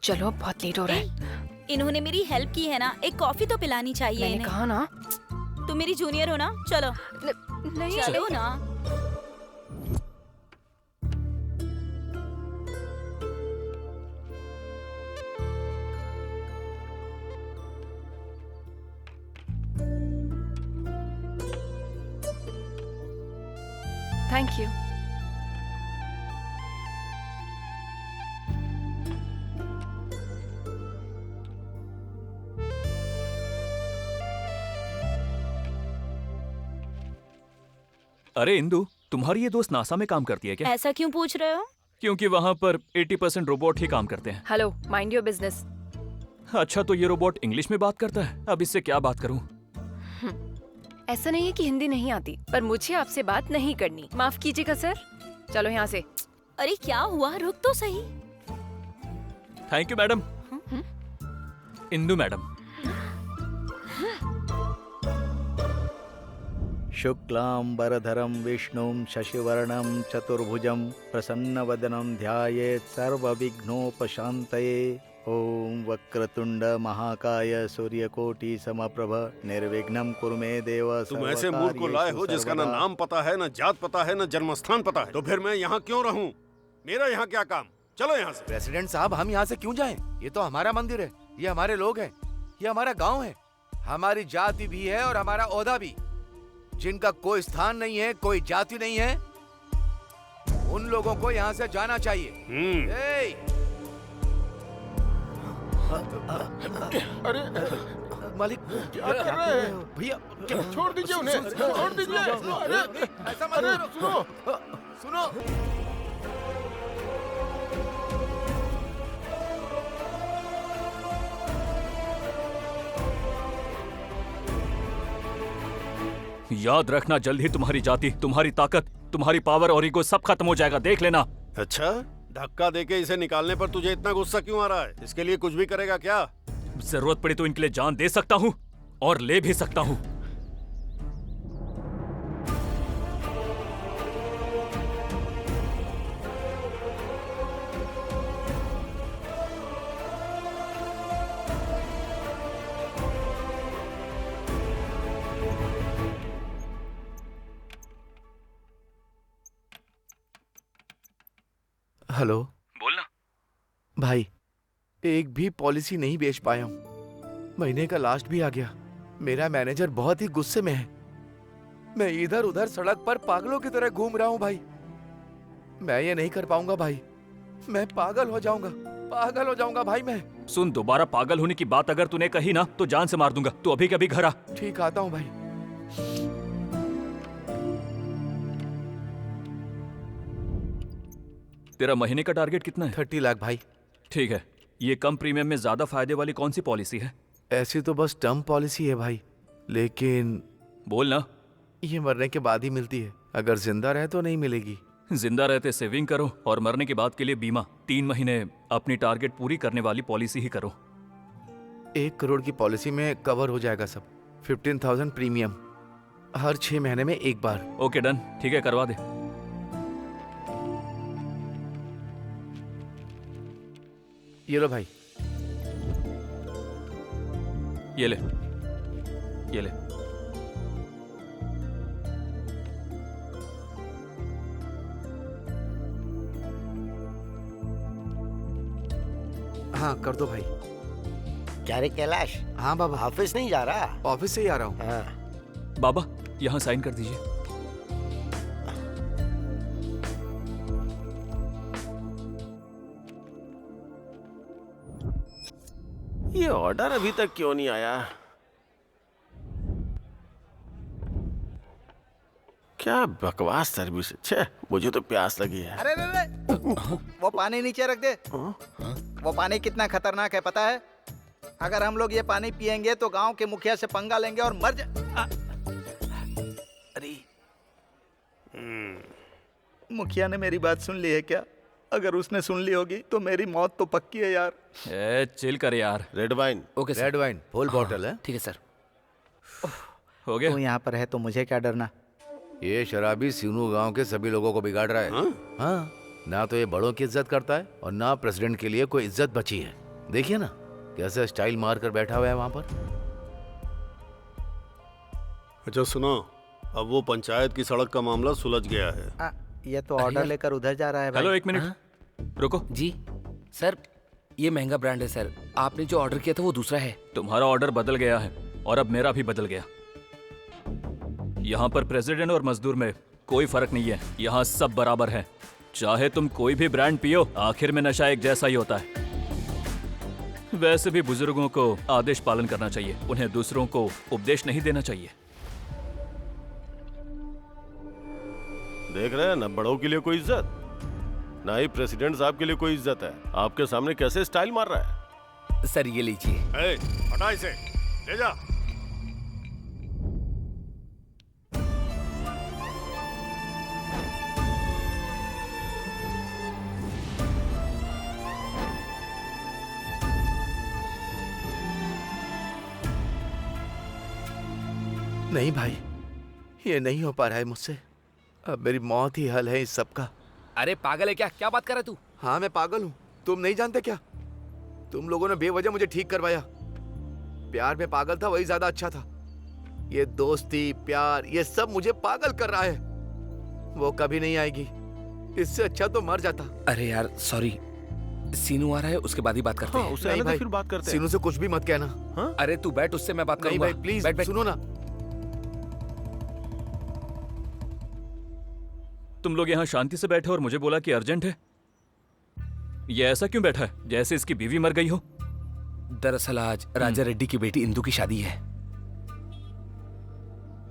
चलो, अब बहुत लेट हो रहा है। इन्होंने मेरी हेल्प की है ना, एक कॉफी तो पिलानी चाहिए मैंने इन्हें। कहा ना। तुम मेरी जूनियर हो ना, चलो। नहीं, चलो ना। Thank you. अरे इंदु, तुम्हारी ये दोस्त नासा में काम करती है क्या? ऐसा क्यों पूछ रहे हो? क्योंकि वहाँ पर 80% रोबोट ही काम करते हैं। Hello, mind your business. अच्छा, तो ये रोबोट इंग्लिश में बात करता है? अब इससे क्या बात करूं? ऐसा नहीं है कि हिंदी नहीं आती, पर मुझे आपसे बात नहीं करनी। माफ कीजिएगा सर, चलो यहाँ से। अरे क्या हुआ, रुक तो सही। Thank you madam. Indu madam. शुक्लांबरधरं विष्णुं शशिवर्णं चतुर्भुजं प्रसन्नवदनं ध्यायेत् सर्वविघ्नोपशान्तये। ओम वक्रतुंड महाकाय सूर्यकोटि समप्रभ निर्विघ्नं कुरु मे देव। तुम ऐसे मूर्ख को लाए हो जिसका न नाम पता है, न जात पता है, न जन्मस्थान पता है, तो फिर मैं यहाँ क्यों रहूं? मेरा यहाँ क्या काम? चलो यहाँ से। प्रेसिडेंट साहब, हम यहाँ से क्यों जाएं? ये तो हमारा मंदिर है, ये हमारे लोग हैं, ये हमारा गांव है, हमारी जाति भी है और हमारा ओहदा भी। जिनका कोई स्थान नहीं है, कोई जाति नहीं है, उन लोगों को यहाँ से जाना चाहिए। अरे मालिक, क्या कर रहे हैं भैया? छोड़ दीजिए उन्हें, छोड़ दीजिए। अरे ऐसा मत अरे करो। सुनो, सुनो। याद रखना, जल्द ही तुम्हारी जाति, तुम्हारी ताकत, तुम्हारी पावर और ईगो सब खत्म हो जाएगा, देख लेना। अच्छा, धक्का देके इसे निकालने पर तुझे इतना गुस्सा क्यों आ रहा है? इसके लिए कुछ भी करेगा क्या? जरूरत पड़ी तो इनके लिए जान दे सकता हूँ और ले भी सकता हूँ। हेलो। बोलना। भाई, एक भी पॉलिसी नहीं बेच पाया हूँ। महीने का लास्ट भी आ गया। मेरा मैनेजर बहुत ही गुस्से में है। मैं इधर उधर सड़क पर पागलों की तरह घूम रहा हूँ भाई। मैं ये नहीं कर पाऊंगा भाई। मैं पागल हो जाऊंगा भाई मैं। सुन, दोबारा पागल होने की बात अगर तूने कही ना तो जान से मार दूंगा। तू अभी कभी घर आ। ठीक, आता हूँ भाई। तेरा महीने का टारगेट कितना है? 30 लाख भाई। ठीक है। ये कम प्रीमियम में ज्यादा फायदे वाली कौन सी पॉलिसी है? ऐसी तो बस टर्म पॉलिसी है भाई, लेकिन बोल ना। ये मरने के बाद ही मिलती है। अगर जिंदा रहे तो नहीं मिलेगी। जिंदा रहते सेविंग करो और मरने के बाद के लिए बीमा। 3 महीने अपनी टारगेट पूरी करने वाली पॉलिसी ही करो। 1 करोड़ की पॉलिसी में कवर हो जाएगा सब। 15,000 प्रीमियम, हर 6 महीने में एक बार। ओके डन, ठीक है, करवा दे। ये लो भाई। ये ले, ये ले। हाँ कर दो भाई। क्या रे कैलाश? हाँ बाबा। ऑफिस नहीं जा रहा? ऑफिस से ही आ रहा हूँ। हाँ। बाबा, यहाँ साइन कर दीजिए। ये ऑर्डर अभी तक क्यों नहीं आया? क्या बकवास सर्विस है। छे, मुझे तो प्यास लगी है। अरे वो पानी नीचे रख दे। वो पानी कितना खतरनाक है पता है? अगर हम लोग ये पानी पिएंगे तो गांव के मुखिया से पंगा लेंगे और मर अरे मुखिया ने मेरी बात सुन ली है क्या? अगर उसने सुन ली होगी तो मेरी मौत तो पक्की है यार। चिल कर यार। Red wine. Okay sir. Red wine full bottle है। ठीक है सर। हो गया। तू यहाँ पर है तो मुझे क्या डरना। ये शराबी सीनू गांव के सभी लोगों को बिगाड़ रहा है। हाँ, ना तो ये बड़ों की इज्जत करता है और ना प्रेसिडेंट के लिए कोई इज्जत बची है। देखिए ना कैसे स्टाइल मार कर बैठा हुआ है वहां पर। अच्छा सुनो, अब वो पंचायत की सड़क का मामला सुलझ गया है। ये तो ऑर्डर लेकर उधर जा रहा है भाई। हेलो, 1 मिनट रुको। जी सर, ये महंगा ब्रांड है सर। आपने जो ऑर्डर किया था वो दूसरा है। तुम्हारा ऑर्डर बदल गया है और अब मेरा भी बदल गया। यहाँ पर प्रेसिडेंट और मजदूर में कोई फर्क नहीं है। यहाँ सब बराबर है। चाहे तुम कोई भी ब्रांड पियो, आखिर में नशा एक जैसा ही होता है। वैसे भी बुजुर्गों को आदेश पालन करना चाहिए, उन्हें दूसरों को उपदेश नहीं देना चाहिए। देख रहे हैं ना, बड़ों के लिए कोई इज्जत, ना ही प्रेसिडेंट साहब के लिए कोई इज्जत है। आपके सामने कैसे स्टाइल मार रहा है। सर ये लीजिए। हटा इसे, ले जा। नहीं भाई, ये नहीं हो पा रहा है मुझसे। अब मेरी मौत ही हल है इस सब का। अरे पागल है क्या? क्या बात कर रहा है तू? हाँ मैं पागल हूँ। तुम नहीं जानते क्या? तुम लोगों ने बेवजह मुझे ठीक करवाया। प्यार में पागल था वही ज्यादा अच्छा था। ये दोस्ती प्यार ये सब मुझे पागल कर रहा है। वो कभी नहीं आएगी। इससे अच्छा तो मर जाता। अरे यार सॉरी, सीनू आ रहा है, उसके बाद ही बात करते हैं। उसे आने दे, फिर बात करते हैं। सीनू से कुछ भी मत कहना। हाँ? अरे तू बैठ, उससे मैं बात नहीं करूंगा। भाई प्लीज बैठ, बैठ। सुनो ना। तुम लोग यहाँ शांति से बैठे और मुझे बोला कि अर्जेंट है। ये ऐसा क्यों बैठा है जैसे इसकी बीवी मर गई हो? दरअसल आज राजा रेड्डी की बेटी इंदु की शादी है।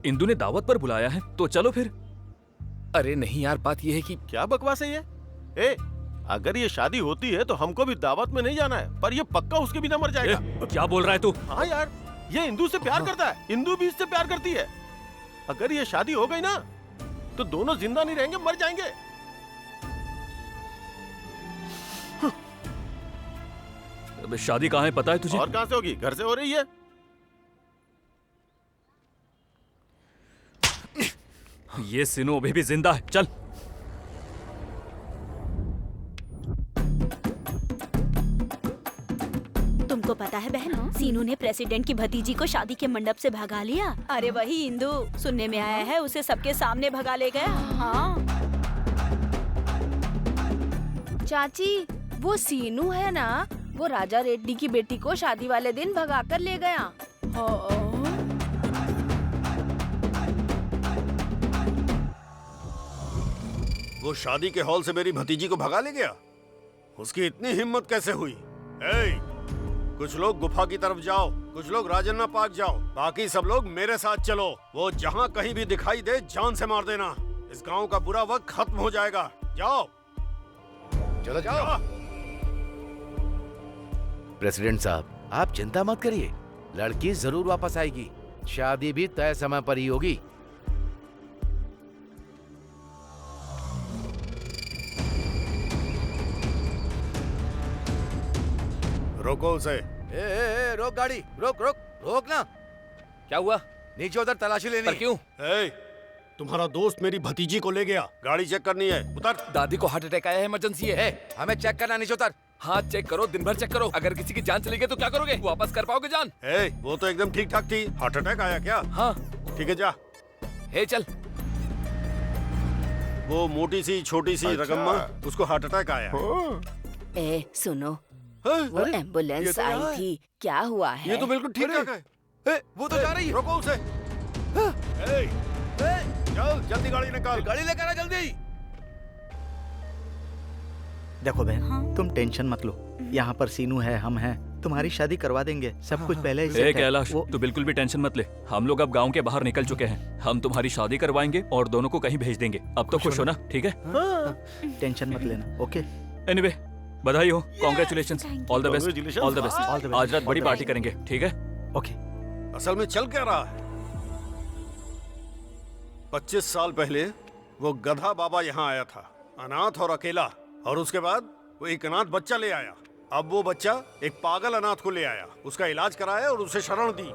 इंदु ने दावत पर बुलाया है तो चलो फिर। अरे नहीं यार, बात ये है कि क्या बकवास है ये? ए, अगर ये शादी होती है तो हमको भी दावत में नहीं जाना है, पर ये पक्का उसके बिना मर जाएगा। क्या बोल रहा है तू? हाँ यार, ये इंदु से प्यार करता है, इंदु भी इससे प्यार करती है। अगर ये शादी हो गई ना तो दोनों जिंदा नहीं रहेंगे, मर जाएंगे। अब शादी कहाँ है पता है तुझे? और कहां से होगी? घर से हो रही है। ये सीनू अभी भी जिंदा है। चल। तुमको पता है बहन, सीनू ने प्रेसिडेंट की भतीजी को शादी के मंडप से भगा लिया। अरे वही इंदु, सुनने में आया है उसे सबके सामने भगा ले गया। हाँ चाची, वो सीनू है ना, वो राजा रेड्डी की बेटी को शादी वाले दिन भगा कर ले गया। वो शादी के हॉल से मेरी भतीजी को भगा ले गया? उसकी इतनी हिम्मत कैसे हुई? कुछ लोग गुफा की तरफ जाओ, कुछ लोग राजन्ना पार्क जाओ, बाकी सब लोग मेरे साथ चलो। वो जहाँ कहीं भी दिखाई दे जान से मार देना। इस गांव का बुरा वक्त खत्म हो जाएगा। जाओ चलो जाओ। प्रेसिडेंट साहब, आप चिंता मत करिए, लड़की जरूर वापस आएगी। शादी भी तय समय पर ही होगी। रोको उसे। रोक गाड़ी, रोक रोक रोक ना। क्या हुआ? नीचे उधर तलाशी लेनी। पर क्यों? तुम्हारा दोस्त मेरी भतीजी को ले गया, गाड़ी चेक करनी है। उतर। दादी को हार्ट अटैक आया है, इमरजेंसी है। हमें चेक करना, नीचे उतर। हाँ चेक करो, दिन भर चेक करो। अगर किसी की जान चली गई तो क्या करोगे? वापस कर पाओगे जान? वो तो एकदम ठीक ठाक थी। हार्ट अटैक आया क्या? हाँ। ठीक है जा। चल। वो मोटी सी छोटी सी रकम्मा, उसको हार्ट अटैक आया। सुनो, वो एम्बुलेंस आई थी, क्या हुआ है? ये तो बिल्कुल ठीक ठाक है। वो तो जा रही है। रोको उसे। चल जल्दी गाड़ी निकाल। गाड़ी लेकर आ जल्दी। देखो बहन, तुम टेंशन मत लो, यहाँ पर सीनू है, हम हैं, तुम्हारी शादी करवा देंगे। सब कुछ पहले ही सेट है। कैलाश, तू बिल्कुल भी टेंशन मत ले। हम लोग अब गांव के बाहर निकल चुके हैं। हम तुम्हारी शादी करवाएंगे और दोनों को कहीं भेज देंगे। अब तो खुश हो ना? ठीक है, टेंशन मत लेना। ओके। एनीवे, बधाई हो, congratulations, all the best, all the best. आज रात बड़ी पार्टी करेंगे, ठीक है? ओके। असल में चल क्या रहा है? 25 साल पहले वो गधा बाबा यहाँ आया था, अनाथ और अकेला, और उसके बाद वो एक अनाथ बच्चा ले आया। अब वो बच्चा एक पागल अनाथ को ले आया, उसका इलाज कराया और उसे शरण दी।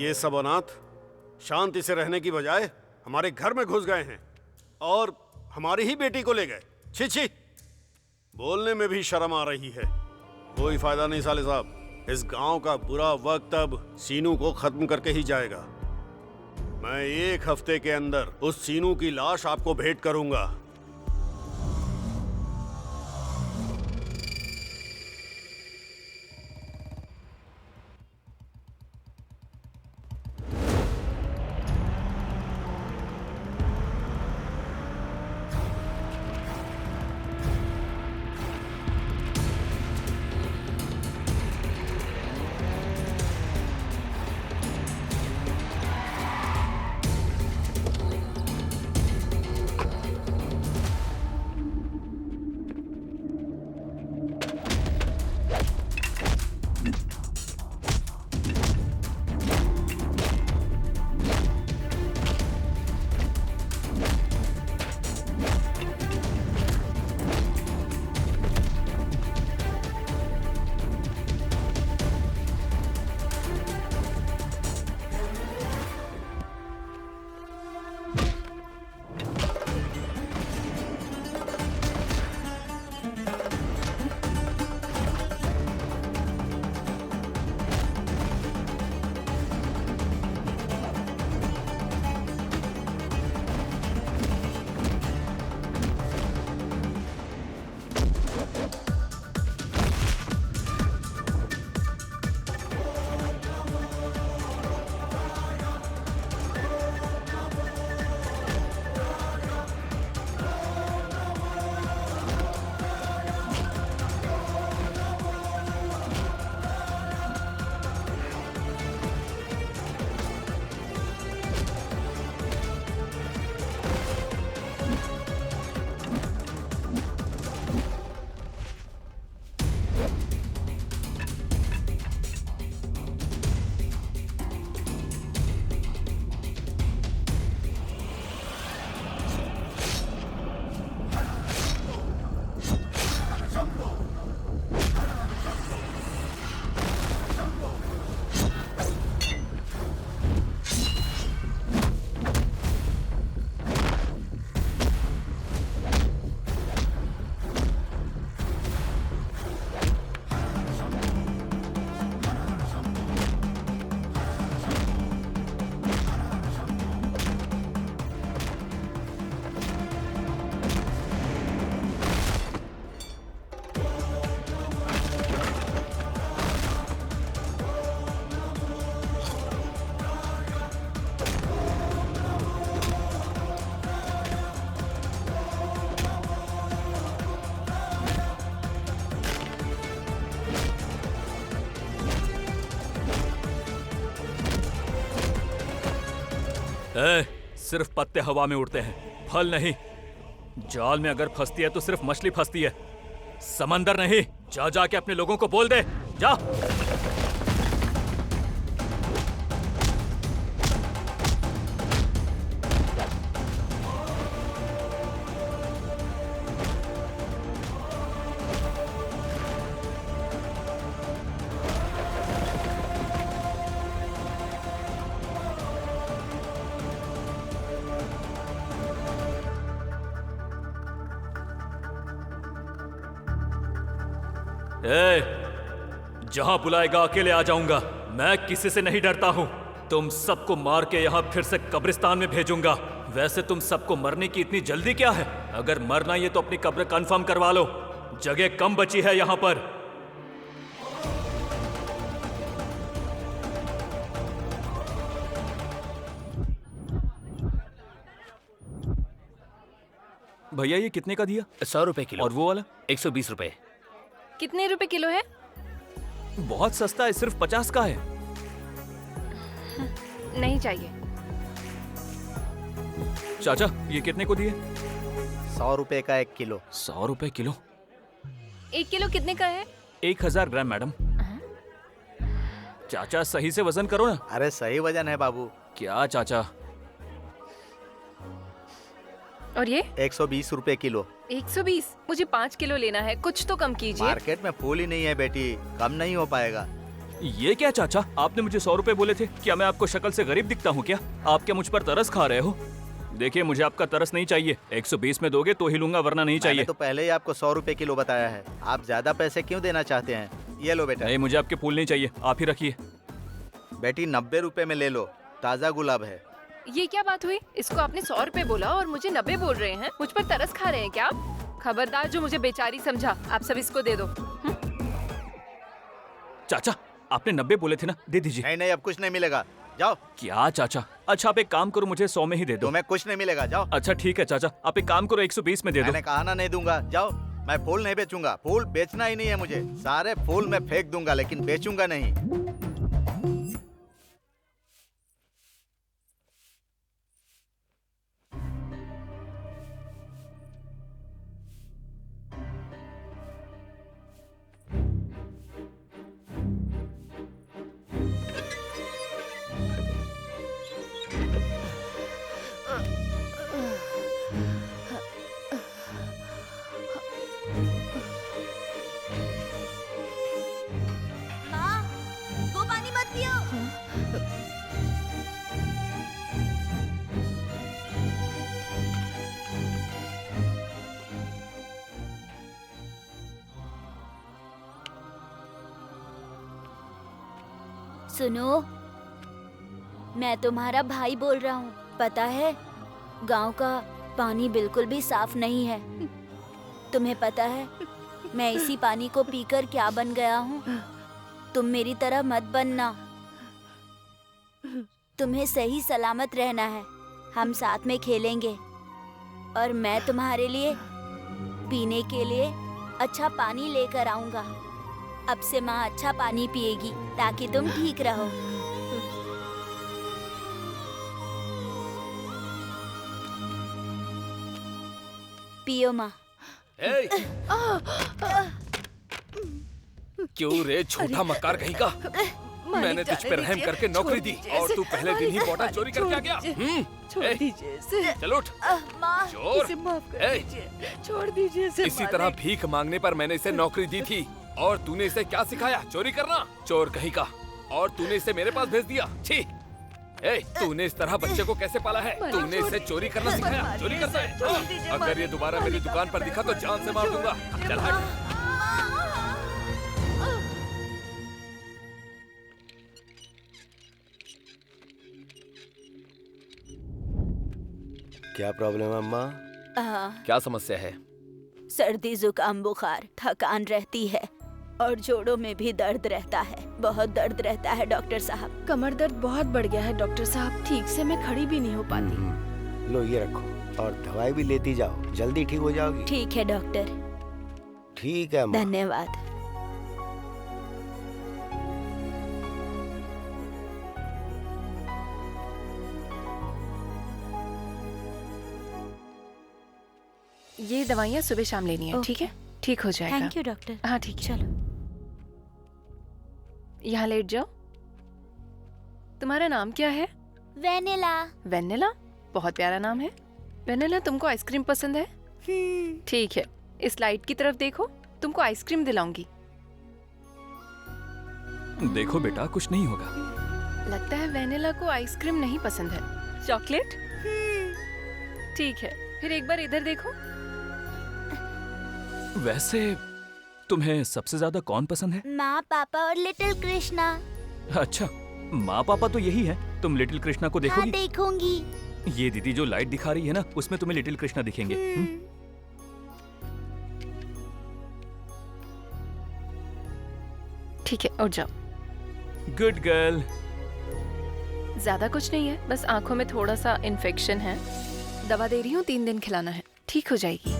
ये सब अनाथ शांति से रहने की बजाय हमारे घर में घुस गए हैं और हमारी ही बेटी को ले गए। छी छी, बोलने में भी शर्म आ रही है। कोई फायदा नहीं साले साहब, इस गांव का बुरा वक्त अब सीनू को खत्म करके ही जाएगा। मैं 1 हफ्ते के अंदर उस सीनू की लाश आपको भेंट करूंगा। सिर्फ पत्ते हवा में उड़ते हैं, फल नहीं। जाल में अगर फंसती है तो सिर्फ मछली फंसती है, समंदर नहीं। जा जाके अपने लोगों को बोल दे, जा। जहां बुलाएगा अकेले आ जाऊंगा। मैं किसी से नहीं डरता हूं। तुम सबको मार के यहां फिर से कब्रिस्तान में भेजूंगा। वैसे तुम सबको मरने की इतनी जल्दी क्या है? अगर मरना ही है तो अपनी कब्र कंफर्म करवा लो, जगह कम बची है यहां पर। भैया ये कितने का दिया? 100 रुपए किलो। और वो वाला? 120 रुपए। कितने रुपए किलो है? बहुत सस्ता है, सिर्फ 50 का है। नहीं चाहिए। चाचा ये कितने को दिए? 100 रुपए का 1 किलो। 100 रुपए किलो? 1 किलो कितने का है? 1000 ग्राम मैडम। चाचा सही से वजन करो ना। अरे सही वजन है बाबू। क्या चाचा? और ये 120 रुपए किलो। 120? मुझे 5 किलो लेना है, कुछ तो कम कीजिए। मार्केट में फूल ही नहीं है बेटी, कम नहीं हो पाएगा। ये क्या चाचा, आपने मुझे 100 रुपए बोले थे। क्या मैं आपको शक्ल से गरीब दिखता हूँ क्या? आप क्या मुझ पर तरस खा रहे हो? देखिए मुझे आपका तरस नहीं चाहिए। 120 में दोगे तो ही लूंगा, वरना नहीं चाहिए। मैंने तो पहले ही आपको 100 रुपए किलो बताया है। आप ज्यादा पैसे क्यों देना चाहते हैं? ये लो बेटा। नहीं मुझे आपके फूल नहीं चाहिए, आप ही रखिए। बेटी 90 रुपए में ले लो, ताजा गुलाब है। ये क्या बात हुई? इसको आपने 100 रुपए बोला और मुझे 90 बोल रहे हैं। मुझ पर तरस खा रहे हैं क्या आप? खबरदार जो मुझे बेचारी समझा। आप सब इसको दे दो। चाचा आपने 90 बोले थे ना, दे दीजिए। नहीं नहीं अब कुछ नहीं मिलेगा, जाओ। क्या चाचा? अच्छा आप एक काम करो, मुझे 100 में ही दे दो। तुम्हें कुछ नहीं मिलेगा, जाओ। अच्छा ठीक है चाचा, आप एक काम करो 120 में दे दो। मैंने कहा ना नहीं दूंगा, जाओ। मैं फूल नहीं बेचूंगा, फूल बेचना ही नहीं है मुझे। सारे फूल मैं फेंक दूंगा लेकिन बेचूंगा नहीं। वो पानी मत पियो। सुनो, मैं तुम्हारा भाई बोल रहा हूँ। पता है गांव का पानी बिल्कुल भी साफ नहीं है। तुम्हें पता है मैं इसी पानी को पीकर क्या बन गया हूँ? तुम मेरी तरह मत बनना। तुम्हें सही सलामत रहना है। हम साथ में खेलेंगे और मैं तुम्हारे लिए पीने के लिए अच्छा पानी लेकर आऊंगा। अब से माँ अच्छा पानी पिएगी ताकि तुम ठीक रहो। पियो माँ। क्यों रे छोटा मक्कार कहीं का? मैंने तुझ पे रहम करके नौकरी दी और तू पहले दिन ही बोतल चोरी करके आ गया। छोड़ दीजिए इसे। चल उठ। चोर। इसे माफ कर दीजिए। छोड़ दीजिए इसे। इसी तरह भीख मांगने पर मैंने इसे नौकरी दी थी और तूने इसे क्या सिखाया? चोरी करना। चोर कहीं का। और तूने इसे मेरे पास भेज दिया। छी। तूने इस तरह बच्चे को कैसे पाला है? तूने इसे चोरी करना सिखाया? चोरी करता है? अगर ये दोबारा मेरी दुकान पर दिखा तो जान से मार दूंगा। चल हट। क्या प्रॉब्लम है अम्मा? क्या समस्या है? सर्दी जुकाम बुखार, थकान रहती है और जोड़ों में भी दर्द रहता है। बहुत दर्द रहता है डॉक्टर साहब। कमर दर्द बहुत बढ़ गया है डॉक्टर साहब, ठीक से मैं खड़ी भी नहीं हो पाती। लो ये रखो और दवाई भी लेती जाओ, जल्दी ठीक हो जाओगी। ठीक है डॉक्टर। ठीक है अम्मा। धन्यवाद। ये दवाइयाँ सुबह शाम लेनी है, ठीक है? ठीक हो जाएगा। Thank you doctor. हाँ ठीक है। चलो यहाँ लेट जाओ। तुम्हारा नाम क्या है? वेनिला। वेनिला, बहुत प्यारा नाम है। वेनिला, तुमको आइसक्रीम पसंद है? ठीक है, इस लाइट की तरफ देखो, तुमको आइसक्रीम दिलाऊंगी। देखो बेटा, कुछ नहीं होगा। लगता है वेनिला को आइसक्रीम नहीं पसंद है। चॉकलेट? ठीक है, फिर एक बार इधर देखो। वैसे तुम्हें सबसे ज्यादा कौन पसंद है? माँ, पापा और लिटिल कृष्णा। अच्छा, माँ पापा तो यही है। तुम लिटिल कृष्णा को देखोगी? हाँ, देखूंगी। ये दीदी जो लाइट दिखा रही है ना, उसमें तुम्हें लिटिल कृष्णा दिखेंगे। ठीक है, उठ जाओ। Good girl. ज्यादा कुछ नहीं है, बस आंखों में थोड़ा सा इन्फेक्शन है। दवा दे रही हूँ, 3 दिन खिलाना है, ठीक हो जाएगी।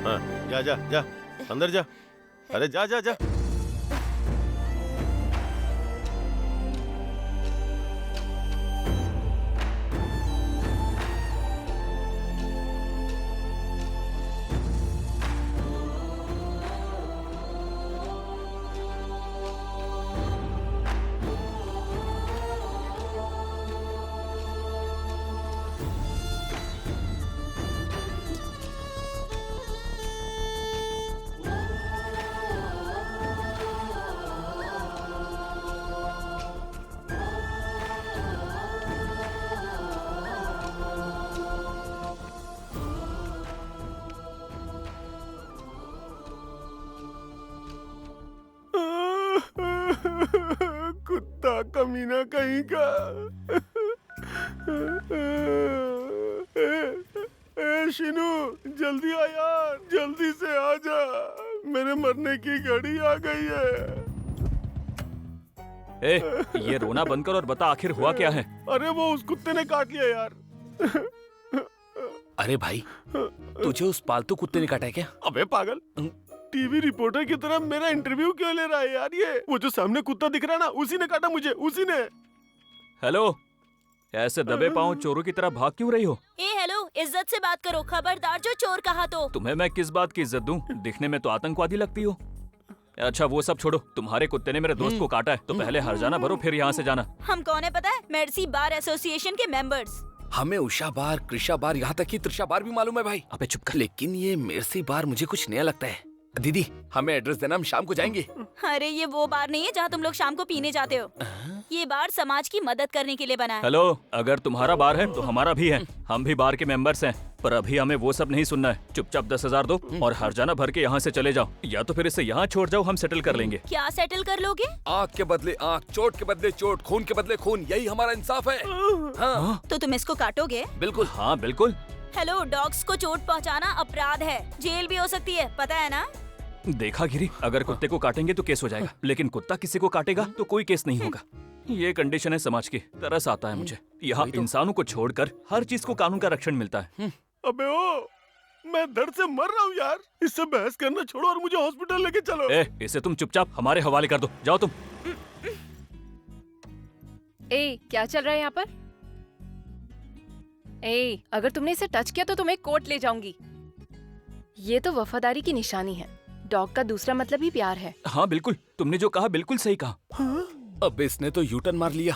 हाँ, जा जा जा, अंदर जा। अरे जा जा जा। कुत्ता कमीना कहीं का। शिनू, जल्दी आ यार, जल्दी से आ जा, मेरे मरने की घड़ी आ गई है। ये रोना बंद कर और बता आखिर हुआ क्या है? अरे वो उस कुत्ते ने काट लिया यार। अरे भाई, तुझे उस पालतू कुत्ते ने काटा है क्या? अबे पागल, टीवी रिपोर्टर की तरह मेरा इंटरव्यू क्यों ले रहा है यार? ये वो जो सामने कुत्ता दिख रहा है ना, उसी ने काटा मुझे, उसी ने। हेलो, ऐसे दबे पांव चोरों की तरह भाग क्यों रही हो? हेलो, इज्जत से बात करो, खबरदार जो चोर कहा तो। तुम्हें मैं किस बात की इज्जत दूं? दिखने में तो आतंकवादी लगती हो। अच्छा वो सब छोड़ो, तुम्हारे कुत्ते ने मेरे दोस्त को काटा है तो पहले हर्जाना भरो, फिर यहाँ से जाना। हम कौन है पता है? मेर्सी बार एसोसिएशन के मेंबर्स। हमें उषा बार, कृषा बार, यहाँ तक कि त्रिशा बार भी मालूम है भाई। अबे चुप कर। लेकिन ये मेर्सी बार मुझे कुछ नया लगता है। दीदी, हमें एड्रेस देना, हम शाम को जाएंगे। अरे ये वो बार नहीं है जहाँ तुम लोग शाम को पीने जाते हो। ये बार समाज की मदद करने के लिए बना है। हेलो, अगर तुम्हारा बार है तो हमारा भी है, हम भी बार के मेंबर्स हैं, पर अभी हमें वो सब नहीं सुनना है। चुपचाप 10,000 दो और हर्जाना भर के यहाँ से चले जाओ, या तो फिर इसे यहाँ छोड़ जाओ, हम सेटल कर लेंगे। क्या सेटल कर लोगे? आँख के बदले आँख, चोट के बदले चोट, खून के बदले खून, यही हमारा इंसाफ है। हाँ। तो तुम इसको काटोगे? बिल्कुल। हाँ बिल्कुल। हेलो, डॉग्स को चोट पहुँचाना अपराध है, जेल भी हो सकती है, पता है ना? देखा गिरी, अगर कुत्ते को काटेंगे तो केस हो जाएगा, लेकिन कुत्ता किसी को काटेगा तो कोई केस नहीं होगा। ये कंडीशन है समाज की। तरस आता है मुझे, यहाँ इंसानों को छोड़कर हर चीज को कानून का रक्षण मिलता है। अबे ओ, मैं दर्द से मर रहा हूँ यार, इससे बहस करना छोड़ो और मुझे हॉस्पिटल लेके चलो। इसे तुम चुपचाप हमारे हवाले कर दो, जाओ तुम। क्या चल रहा है यहाँ पर? अगर तुमने इसे टच किया तो तुम्हें कोर्ट ले जाऊंगी। ये तो वफादारी की निशानी है। डॉग का दूसरा मतलब ही प्यार है। हाँ बिल्कुल, तुमने जो कहा बिल्कुल सही कहा। अब इसने तो यूटर्न मार लिया।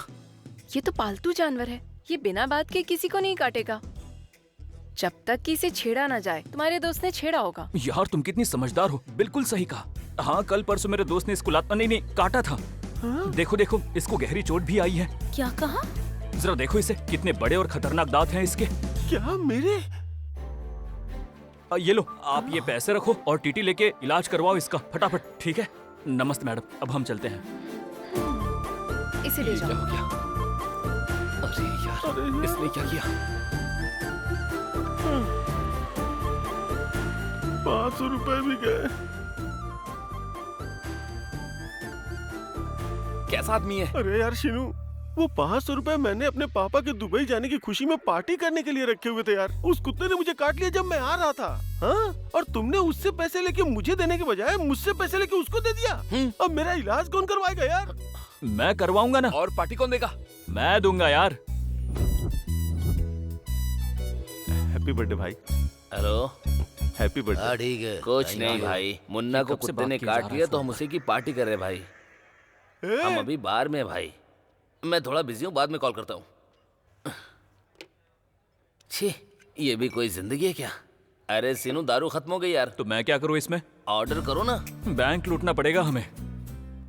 ये तो पालतू जानवर है, ये बिना बात के किसी को नहीं काटेगा जब तक कि इसे छेड़ा ना जाए। तुम्हारे दोस्त ने छेड़ा होगा। यार तुम कितनी समझदार हो, बिल्कुल सही कहा। हाँ कल परसों मेरे दोस्त ने इसको नहीं काटा था। देखो देखो इसको गहरी चोट भी आई है। क्या कहा? जरा देखो इसे, कितने बड़े और खतरनाक दांत हैं इसके। क्या मेरे? ये लो आप ये पैसे रखो और टीटी लेके इलाज करवाओ इसका फटाफट, ठीक है? नमस्ते मैडम, अब हम चलते हैं। इसे ले क्या जाओ। हो गया? अरे यार, इसने क्या किया? 500 रुपए भी गए। कैसा आदमी है? अरे यार शिनू, वो 500 रुपए मैंने अपने पापा के दुबई जाने की खुशी में पार्टी करने के लिए रखे हुए थे यार। उस कुत्ते ने मुझे काट लिया जब मैं आ रहा था। हाँ? और तुमने उससे पैसे लेके मुझे देने के बजाय मुझसे पैसे लेके उसको दे दिया। अब मेरा इलाज कौन करवाएगा यार? मैं करवाऊंगा ना। और पार्टी कौन देगा? मैं दूंगा यार। हैप्पी बर्थडे भाई। Hello, happy birthday. हाँ ठीक है। कुछ नहीं भाई, मुन्ना को कब से कुत्ते ने बात की जा काट रहा लिया है तो फोन हम पर? उसी की पार्टी कर रहे हैं भाई। हम अभी बाहर में हैं भाई, मैं थोड़ा बिजी हूँ, बाद में कॉल करता हूँ। छी, ये भी कोई जिंदगी है क्या? अरे सीनू, दारू खत्म हो गई यार। तो मैं क्या करूँ इसमें? ऑर्डर करो ना। बैंक लूटना पड़ेगा हमें।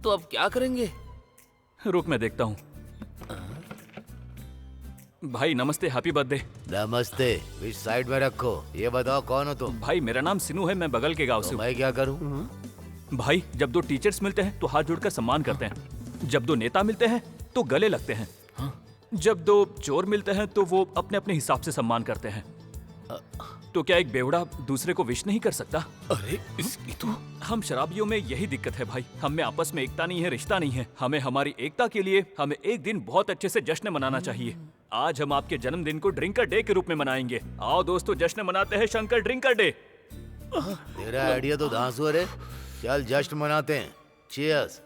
तो अब क्या करेंगे? रुक मैं देखता हूँ। भाई नमस्ते, हैप्पी बर्थडे। नमस्ते, इस साइड में रखो। ये बताओ कौन हो तुम? भाई मेरा नाम सिनू है, मैं बगल के गांव से तो हूँ। मैं क्या करूं? भाई जब दो टीचर्स मिलते हैं तो हाथ जोड़कर सम्मान करते हैं, जब दो नेता मिलते हैं तो गले लगते हैं, जब दो चोर मिलते हैं तो वो अपने अपने हिसाब से सम्मान करते हैं। तो क्या एक बेवड़ा दूसरे को विश नहीं कर सकता? अरे इसकी तो हम शराबियों में यही दिक्कत है भाई, हम में आपस में एकता नहीं है, रिश्ता नहीं है। हमें हमारी एकता के लिए हमें एक दिन बहुत अच्छे से जश्न मनाना चाहिए। आज हम आपके जन्मदिन को ड्रिंकर डे के रूप में मनाएंगे। आओ दोस्तों, जश्न मनाते हैं शंकर ड्रिंकर डे। तेरा आइडिया तो धांसू है रे। चल जश्न मनाते हैं। चीयर्स।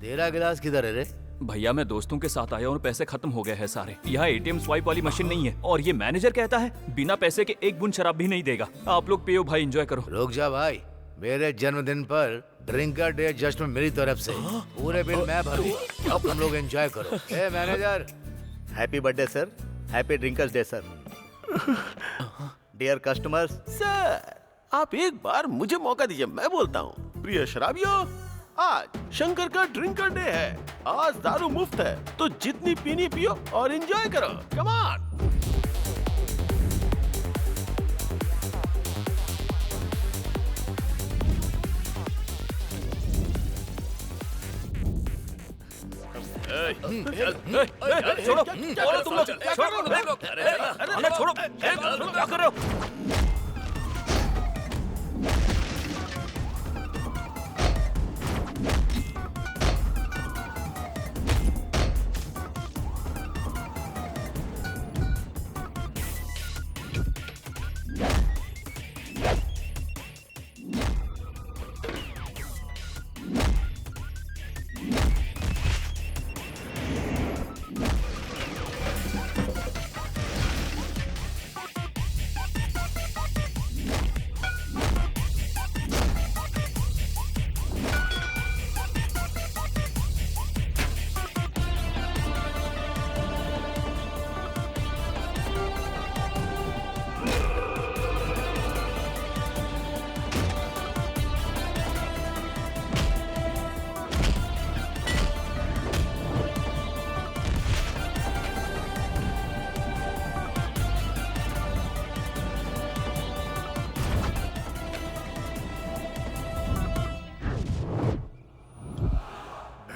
तेरा गिलास किधर है रे? भैया मैं दोस्तों के साथ आया और पैसे खत्म हो गए हैं सारे। यहाँ एटीएम स्वाइप वाली मशीन नहीं है और ये मैनेजर कहता है बिना पैसे के एक बूंद शराब भी नहीं देगा। आप लोग पियो भाई, एंजॉय करो। रुक जा भाई, मेरे जन्मदिन पर ड्रिंकर डे जश्न मेरी तरफ से, पूरे बिल मैं भरूंगा। अब तुम लोग एंजॉय करो। ए manager, happy birthday sir. Happy drinkers day sir. Dear customers. Sir आप एक बार मुझे मौका दीजिए, मैं बोलता हूँ। प्रिय शराबियों, आज शंकर का ड्रिंकर डे है। आज दारू मुफ्त है, तो जितनी पीनी पियो और एंजॉय करो। Come on. छोड़ो छोड़ो तुम लोग, छोड़ो, अरे छोड़ो, क्या कर रहे हो?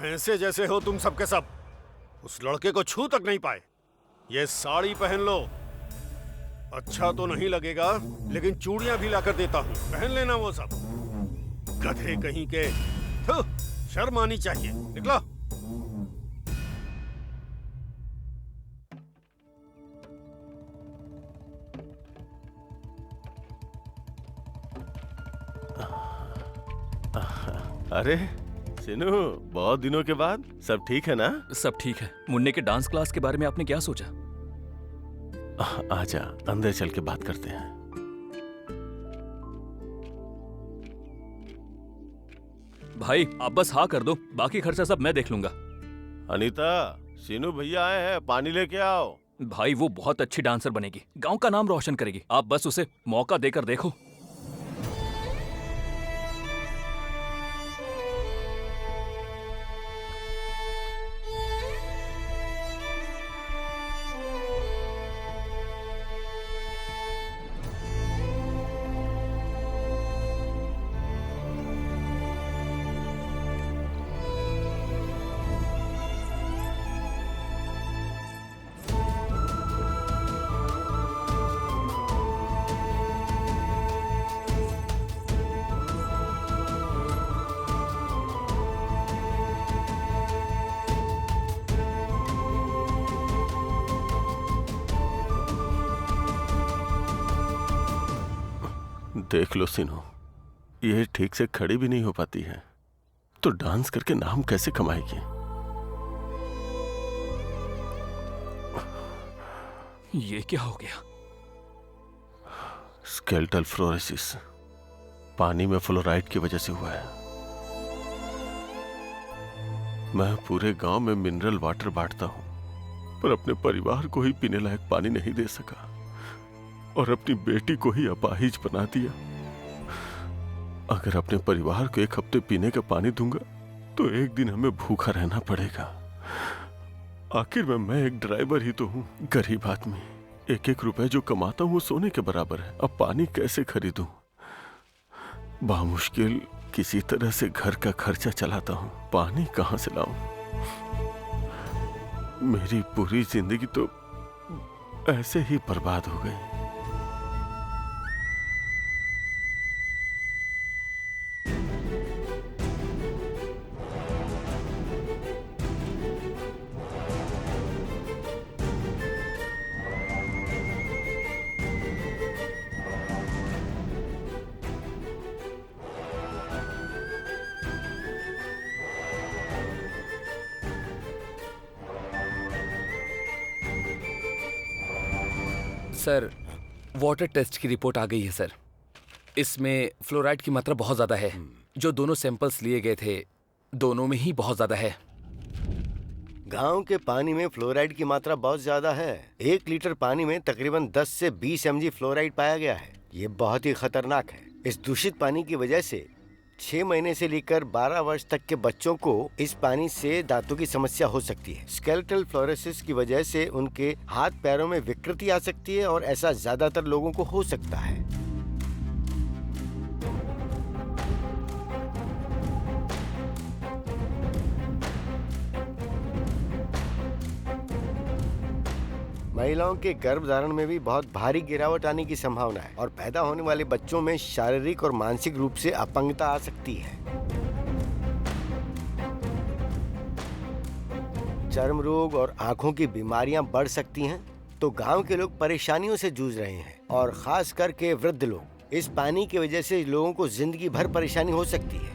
भैंसे जैसे हो तुम सबके सब। उस लड़के को छू तक नहीं पाए। ये साड़ी पहन लो। अच्छा तो नहीं लगेगा, लेकिन चूड़ियां भी लाकर देता हूँ, पहन लेना वो सब। गधे कहीं के। थू, शर्म आनी चाहिए। निकलो। अरे सिनू, बहुत दिनों के बाद। सब ठीक है ना? सब ठीक है। मुन्ने के डांस क्लास के बारे में आपने क्या सोचा? आजा, अंदर चल के बात करते हैं। भाई आप बस हाँ कर दो, बाकी खर्चा सब मैं देख लूंगा। अनीता, सीनू भैया आए हैं, पानी लेके आओ। भाई वो बहुत अच्छी डांसर बनेगी, गांव का नाम रोशन करेगी। आप बस उसे मौका देकर देखो। देख लो सीनू, ये ठीक से खड़ी भी नहीं हो पाती है, तो डांस करके नाम कैसे कमाएगी? ये क्या हो गया? स्केलेटल फ्लोरोसिस, पानी में फ्लोराइड की वजह से हुआ है। मैं पूरे गांव में मिनरल वाटर बांटता हूं, पर अपने परिवार को ही पीने लायक पानी नहीं दे सका और अपनी बेटी को ही अपाहिज बना दिया। अगर अपने परिवार को एक हफ्ते पीने का पानी दूंगा तो एक दिन हमें भूखा रहना पड़ेगा। आखिर में मैं एक ड्राइवर ही तो हूं, गरीब आदमी। एक एक रुपए जो कमाता हूं वो सोने के बराबर है। अब पानी कैसे खरीदूं? बामुश्किल किसी तरह से घर का खर्चा चलाता हूं, पानी कहां से लाऊं? मेरी पूरी जिंदगी तो ऐसे ही बर्बाद हो गई। सर, वाटर टेस्ट की रिपोर्ट आ गई है सर। इसमें फ्लोराइड की मात्रा बहुत ज्यादा है। जो दोनों सैंपल्स लिए गए थे, दोनों में ही बहुत ज्यादा है। गांव के पानी में फ्लोराइड की मात्रा बहुत ज्यादा है। 1 लीटर पानी में तकरीबन 10 से 20 mg फ्लोराइड पाया गया है। ये बहुत ही खतरनाक है। इस दूषित पानी की वजह से 6 महीने से लेकर 12 वर्ष तक के बच्चों को इस पानी से दांतों की समस्या हो सकती है। स्केलेटल फ्लोरोसिस की वजह से उनके हाथ पैरों में विकृति आ सकती है और ऐसा ज्यादातर लोगों को हो सकता है। महिलाओं के गर्भधारण में भी बहुत भारी गिरावट आने की संभावना है और पैदा होने वाले बच्चों में शारीरिक और मानसिक रूप से अपंगता आ सकती है। चर्म रोग और आंखों की बीमारियां बढ़ सकती हैं। तो गांव के लोग परेशानियों से जूझ रहे हैं और खास करके वृद्ध लोग। इस पानी की वजह से लोगों को जिंदगी भर परेशानी हो सकती है।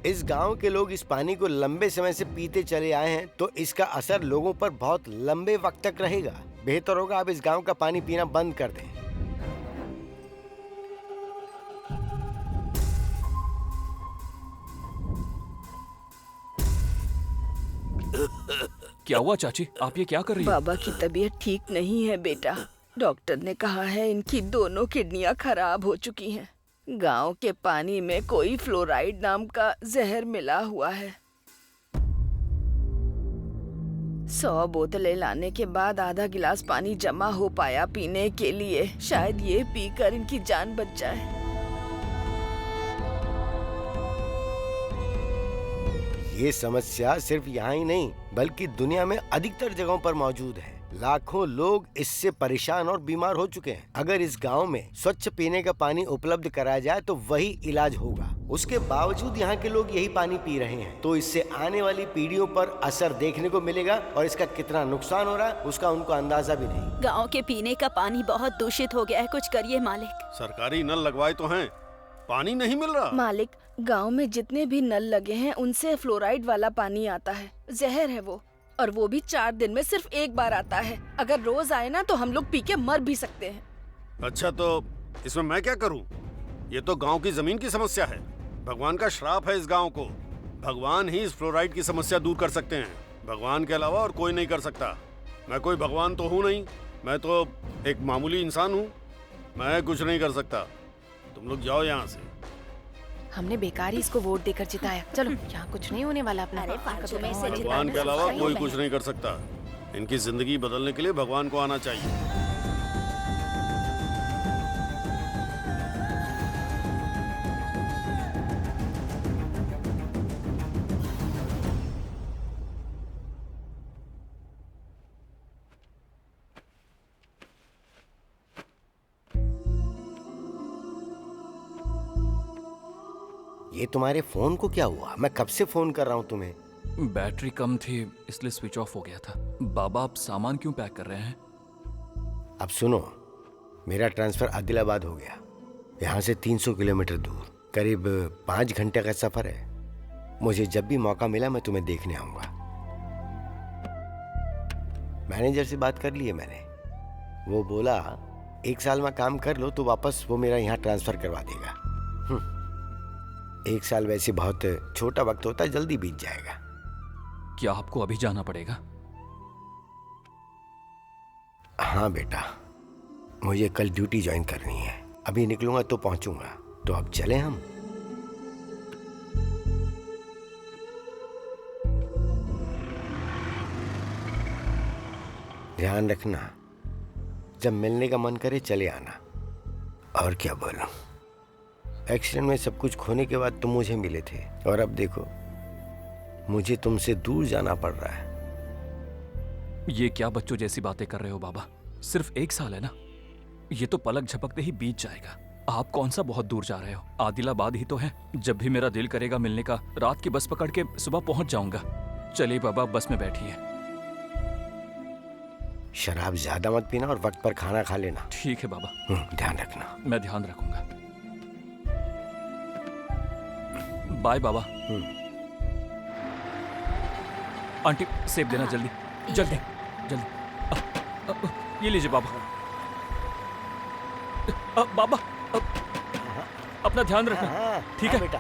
इस गांव के लोग इस पानी को लंबे समय से पीते चले आए हैं, तो इसका असर लोगों पर बहुत लंबे वक्त तक रहेगा। बेहतर होगा आप इस गांव का पानी पीना बंद कर दें। क्या हुआ चाची, आप ये क्या कर रही हैं? बाबा की तबीयत ठीक नहीं है बेटा। डॉक्टर ने कहा है इनकी दोनों किडनियां खराब हो चुकी हैं। गांव के पानी में कोई फ्लोराइड नाम का जहर मिला हुआ है। 100 बोतलें लाने के बाद आधा गिलास पानी जमा हो पाया पीने के लिए। शायद ये पीकर इनकी जान बच जाए। ये समस्या सिर्फ यहाँ ही नहीं बल्कि दुनिया में अधिकतर जगहों पर मौजूद है। लाखों लोग इससे परेशान और बीमार हो चुके हैं। अगर इस गांव में स्वच्छ पीने का पानी उपलब्ध कराया जाए तो वही इलाज होगा। उसके बावजूद यहाँ के लोग यही पानी पी रहे हैं। तो इससे आने वाली पीढ़ियों पर असर देखने को मिलेगा और इसका कितना नुकसान हो रहा है उसका उनको अंदाजा भी नहीं। गांव के पीने का पानी बहुत दूषित हो गया है। कुछ करिए मालिक। सरकारी नल लगवाए तो हैं, पानी नहीं मिल रहा। मालिक, गांव में जितने भी नल लगे हैं उनसे फ्लोराइड वाला पानी आता है। जहर है वो, और वो भी 4 दिन में सिर्फ 1 बार आता है। अगर रोज आए ना तो हम लोग पी के मर भी सकते हैं। अच्छा, तो इसमें मैं क्या करूं? ये तो गांव की जमीन की समस्या है। भगवान का श्राप है इस गांव को। भगवान ही इस फ्लोराइड की समस्या दूर कर सकते हैं। भगवान के अलावा और कोई नहीं कर सकता। मैं कोई भगवान तो हूँ नहीं, मैं तो एक मामूली इंसान हूँ। मैं कुछ नहीं कर सकता। तुम लोग जाओ यहाँ से। हमने बेकार ही इसको वोट देकर जिताया। चलो, यहाँ कुछ नहीं होने वाला अपना। भगवान के अलावा कोई कुछ नहीं कर सकता। इनकी जिंदगी बदलने के लिए भगवान को आना चाहिए। ये तुम्हारे फोन को क्या हुआ? मैं कब से फोन कर रहा हूँ तुम्हें। बैटरी कम थी इसलिए स्विच ऑफ हो गया था। बाबा आप सामान क्यों पैक कर रहे हैं? अब सुनो, मेरा ट्रांसफर आदिलाबाद हो गया। यहाँ से 300 किलोमीटर दूर, करीब 5 घंटे का सफर है। मुझे जब भी मौका मिला मैं तुम्हें देखने आऊंगा। मैनेजर से बात कर ली है मैंने। वो बोला 1 साल में काम कर लो तो वापस वो मेरा यहाँ ट्रांसफर करवा देगा। 1 साल वैसे बहुत छोटा वक्त होता है, जल्दी बीत जाएगा। क्या आपको अभी जाना पड़ेगा? हाँ बेटा, मुझे कल ड्यूटी ज्वाइन करनी है। अभी निकलूंगा तो पहुंचूंगा। तो अब चले हम। ध्यान रखना, जब मिलने का मन करे चले आना। और क्या बोलूं, एक्सीडेंट में सब कुछ खोने के बाद तुम मुझे मिले थे और अब देखो मुझे तुमसे दूर जाना पड़ रहा है। ये क्या बच्चों जैसी बातें कर रहे हो बाबा? सिर्फ 1 साल है ना, ये तो पलक झपकते ही बीत जाएगा। आप कौन सा बहुत दूर जा रहे हो? आदिलाबाद ही तो है। जब भी मेरा दिल करेगा मिलने का, रात की बस पकड़ के सुबह पहुंच जाऊंगा। चलिए बाबा, बस में बैठिए। शराब ज्यादा मत पीना और वक्त पर खाना खा लेना। ठीक है बाबा। ध्यान रखना। मैं ध्यान रखूंगा। बाय बाबा। आंटी सेब देना जल्दी जल्दी जल्दी। ये लीजिए बाबा। बाबा अपना ध्यान रखना, ठीक है बेटा?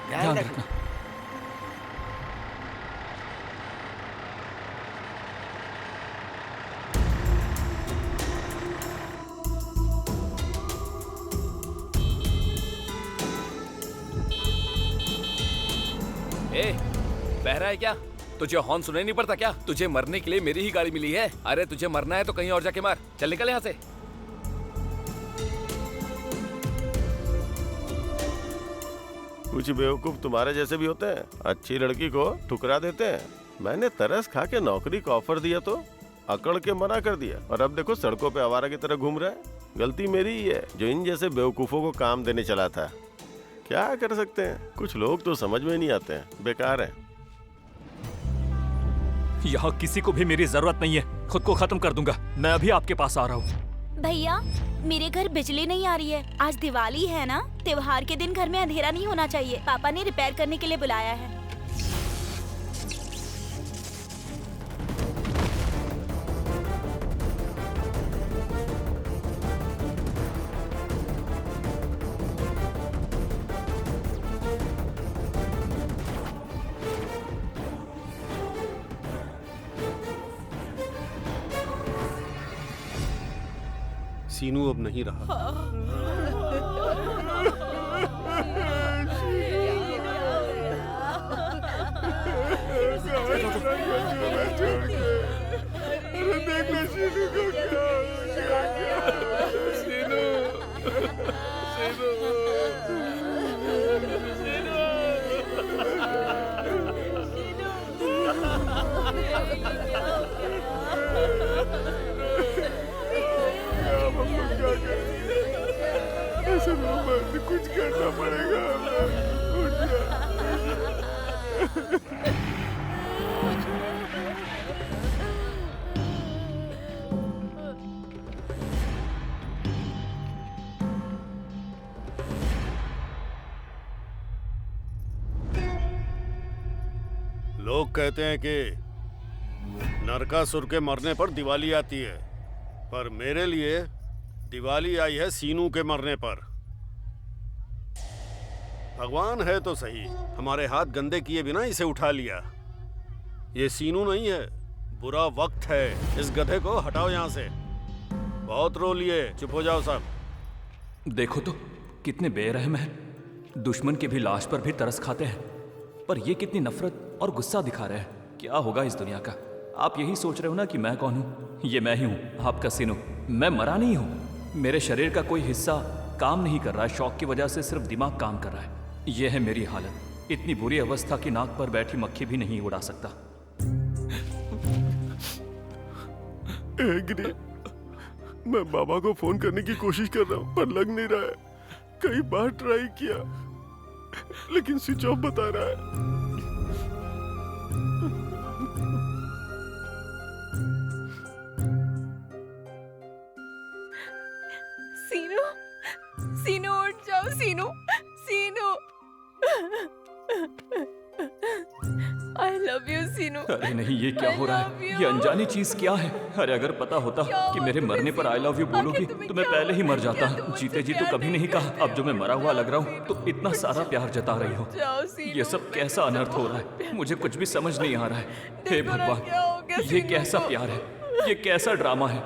ध्यान रखना। बह रहा है क्या? तुझे हॉर्न सुनाई नहीं पड़ता क्या? तुझे मरने के लिए मेरी ही गाड़ी मिली है। अरे तुझे मरना है तो कहीं और जाके मार। चल निकल यहाँ से। कुछ बेवकूफ तुम्हारे जैसे भी होते हैं, अच्छी लड़की को ठुकरा देते हैं। मैंने तरस खा के नौकरी का ऑफर दिया तो अकड़ के मना कर दिया, और अब देखो सड़कों पे आवारा की तरह घूम रहा है। गलती मेरी ही है जो इन जैसे बेवकूफों को काम देने चला था। क्या कर सकते हैं, कुछ लोग तो समझ में नहीं आते हैं, बेकार है। यहाँ किसी को भी मेरी जरूरत नहीं है, खुद को खत्म कर दूंगा। मैं अभी आपके पास आ रहा हूँ। भैया, मेरे घर बिजली नहीं आ रही है। आज दिवाली है ना, त्योहार के दिन घर में अंधेरा नहीं होना चाहिए। पापा ने रिपेयर करने के लिए बुलाया है। सीनू अब नहीं रहा। कुछ करना पड़ेगा। लोग कहते हैं कि नरकासुर के मरने पर दिवाली आती है, पर मेरे लिए दिवाली आई है सीनू के मरने पर। भगवान है तो सही, हमारे हाथ गंदे किए बिना इसे उठा लिया। ये सीनू नहीं है, बुरा वक्त है। इस गधे को हटाओ यहाँ से। बहुत रो लिए, चुप हो जाओ सब। देखो तो कितने बेरहम हैं। दुश्मन की भी लाश पर भी तरस खाते हैं, पर ये कितनी नफरत और गुस्सा दिखा रहे हैं। क्या होगा इस दुनिया का? आप यही सोच रहे हो ना कि मैं कौन हूँ? ये मैं ही हूँ, आपका सीनू। मैं मरा नहीं हूँ। मेरे शरीर का कोई हिस्सा काम नहीं कर रहा है, शौक की वजह से सिर्फ दिमाग काम कर रहा है। यह है मेरी हालत। इतनी बुरी अवस्था की नाक पर बैठी मक्खी भी नहीं उड़ा सकता। गिरी, मैं बाबा को फोन करने की कोशिश कर रहा हूँ पर लग नहीं रहा है। कई बार ट्राई किया लेकिन स्विच ऑफ बता रहा है। सीनू, सीनू उठ जाओ। सीनू, सीनू। आई लव यू सीनू। अरे नहीं, ये क्या हो रहा है? ये अनजानी चीज क्या है? अरे अगर पता होता कि मेरे मरने पर आई लव यू बोलोगी तो मैं पहले ही मर जाता। जीते जी तो कभी नहीं कहा, अब जो मैं मरा हुआ लग रहा हूँ तो इतना सारा प्यार जता रही हो। ये सब कैसा अनर्थ हो रहा है? मुझे कुछ भी समझ नहीं आ रहा है। हे भगवान, ये कैसा प्यार है? ये कैसा ड्रामा है?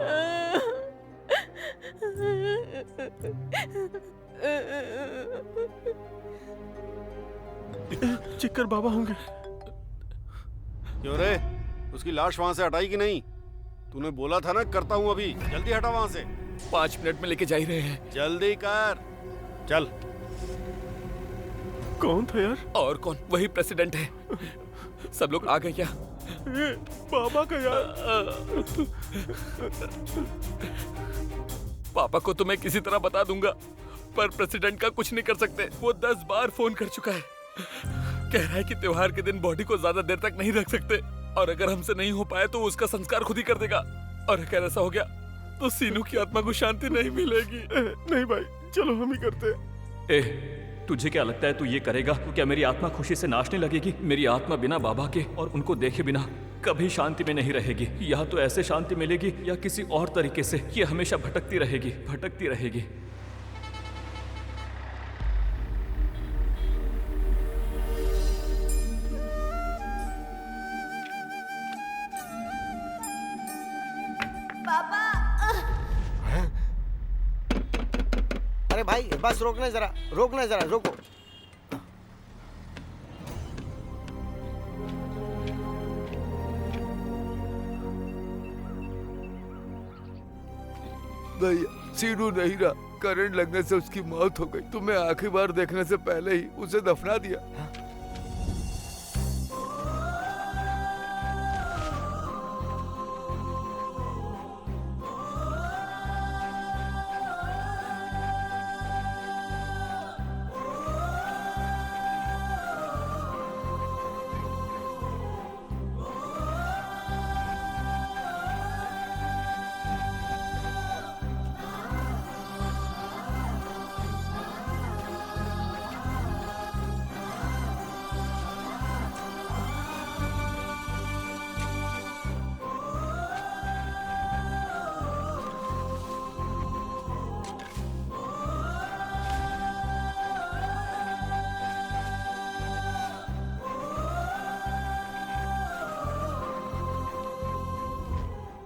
चिक्कर बाबा होंगे। क्यों रे, उसकी लाश वहां से हटाई कि नहीं? तूने बोला था ना करता हूँ अभी। जल्दी हटा वहां से। 5 मिनट में लेके जा ही रहे हैं। जल्दी कर, चल। कौन था यार? और कौन? वही प्रेसिडेंट है। सब लोग आ गए क्या? बाबा का यार। पापा को तो मैं किसी तरह बता दूंगा, पर प्रेसिडेंट का कुछ नहीं कर सकते। वो 10 बार फोन कर चुका है। कह रहा है कि त्योहार के दिन बॉडी को ज्यादा देर तक नहीं रख सकते, और अगर हमसे नहीं हो पाए तो उसका संस्कार खुद ही कर देगा। और अगर ऐसा हो गया तो सीनू की आत्मा को शांति नहीं मिलेगी। नहीं भाई, चलो हम ही करते हैं। तुझे क्या लगता है तू ये करेगा तो क्या मेरी आत्मा खुशी से नाचने लगेगी? मेरी आत्मा बिना बाबा के और उनको देखे बिना कभी शांति में नहीं रहेगी। या तो ऐसे शांति मिलेगी या किसी और तरीके से ये हमेशा भटकती रहेगी, भटकती रहेगी। अरे भाई बस रोकना जरा, रोकना जरा, रोको। भैया, सीनू नहीं रहा। करंट लगने से उसकी मौत हो गई। तुम्हें आखिरी बार देखने से पहले ही उसे दफना दिया।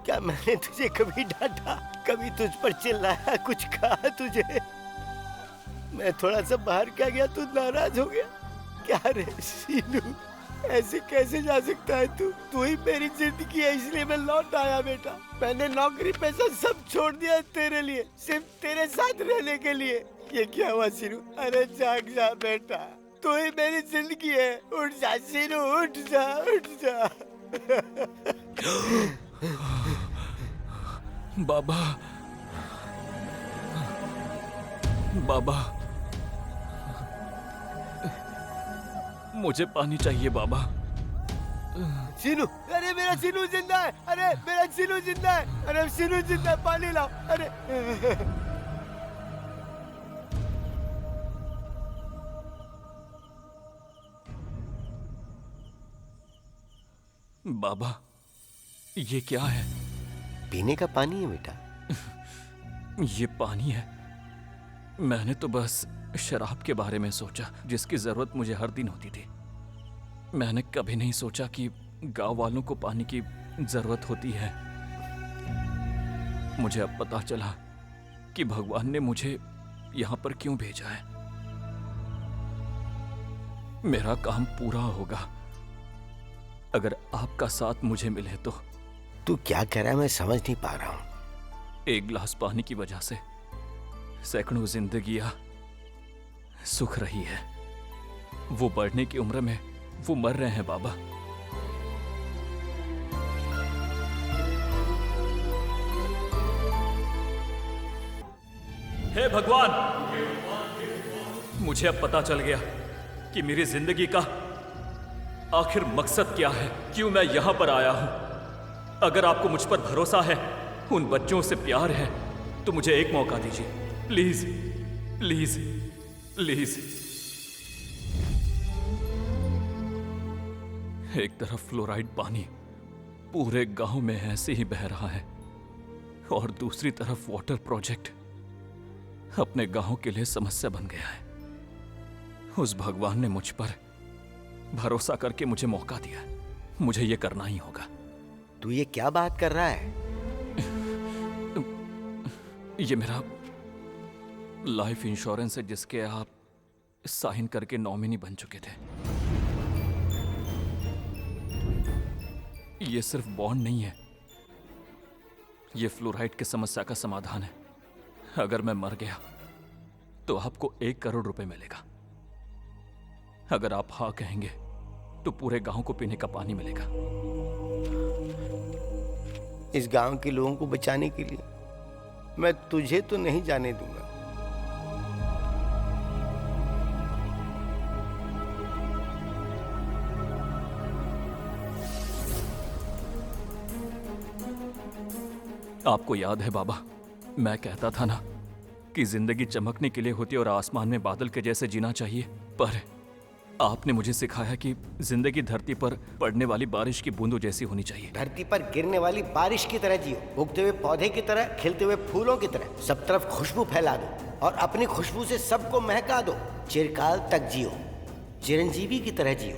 क्या मैंने तुझे कभी डांटा, कभी तुझ पर चिल्लाया, कुछ कहा तुझे? मैं थोड़ा सा बाहर क्या गया तू नाराज हो गया? क्या रे सीनू, ऐसे कैसे जा सकता है तू? तू ही मेरी जिंदगी है, इसलिए मैं लौट आया बेटा। मैंने नौकरी पैसा सब छोड़ दिया तेरे लिए, सिर्फ तेरे साथ रहने के लिए। ये क्या हुआ सीनू? अरे जाग जा बेटा, तू ही मेरी जिंदगी है। उठ जा सीनू, उठ जा, उठ जा। बाबा, बाबा, मुझे पानी चाहिए बाबा। सीनू, अरे मेरा सीनू जिंदा है। अरे मेरा सीनू जिंदा है। अरे सीनू जिंदा है, पानी लाओ। अरे बाबा, ये क्या है? पीने का पानी है बेटा। ये पानी है? मैंने तो बस शराब के बारे में सोचा जिसकी जरूरत मुझे हर दिन होती थी। मैंने कभी नहीं सोचा कि गांव वालों को पानी की जरूरत होती है। मुझे अब पता चला कि भगवान ने मुझे यहाँ पर क्यों भेजा है। मेरा काम पूरा होगा अगर आपका साथ मुझे मिले तो। तू क्या कह रहा है मैं समझ नहीं पा रहा हूँ। एक गिलास पानी की वजह से सैकड़ों जिंदगियां सुख रही है। वो बढ़ने की उम्र में वो मर रहे हैं बाबा। हे भगवान, मुझे अब पता चल गया कि मेरी जिंदगी का आखिर मकसद क्या है, क्यों मैं यहां पर आया हूं। अगर आपको मुझ पर भरोसा है, उन बच्चों से प्यार है, तो मुझे एक मौका दीजिए प्लीज प्लीज प्लीज। एक तरफ फ्लोराइड पानी पूरे गांव में ऐसे ही बह रहा है और दूसरी तरफ वाटर प्रोजेक्ट अपने गांव के लिए समस्या बन गया है। उस भगवान ने मुझ पर भरोसा करके मुझे मौका दिया, मुझे ये करना ही होगा। तू ये क्या बात कर रहा है? ये मेरा लाइफ इंश्योरेंस है जिसके आप साइन करके नॉमिनी बन चुके थे। ये सिर्फ बॉन्ड नहीं है, ये फ्लोराइड की समस्या का समाधान है। अगर मैं मर गया तो आपको 1 करोड़ रुपए मिलेगा। अगर आप हाँ कहेंगे तो पूरे गांव को पीने का पानी मिलेगा। इस गांव के लोगों को बचाने के लिए मैं तुझे तो नहीं जाने दूंगा। आपको याद है बाबा, मैं कहता था ना कि जिंदगी चमकने के लिए होती है और आसमान में बादल के जैसे जीना चाहिए। पर आपने मुझे सिखाया कि जिंदगी धरती पर पड़ने वाली बारिश की बूंदों जैसी होनी चाहिए। धरती पर गिरने वाली बारिश की तरह जियो, उगते हुए पौधे की तरह, खिलते हुए फूलों की तरह, सब तरफ खुशबू फैला दो और अपनी खुशबू से सबको महका दो। चिरकाल तक जियो, चिरंजीवी की तरह जियो।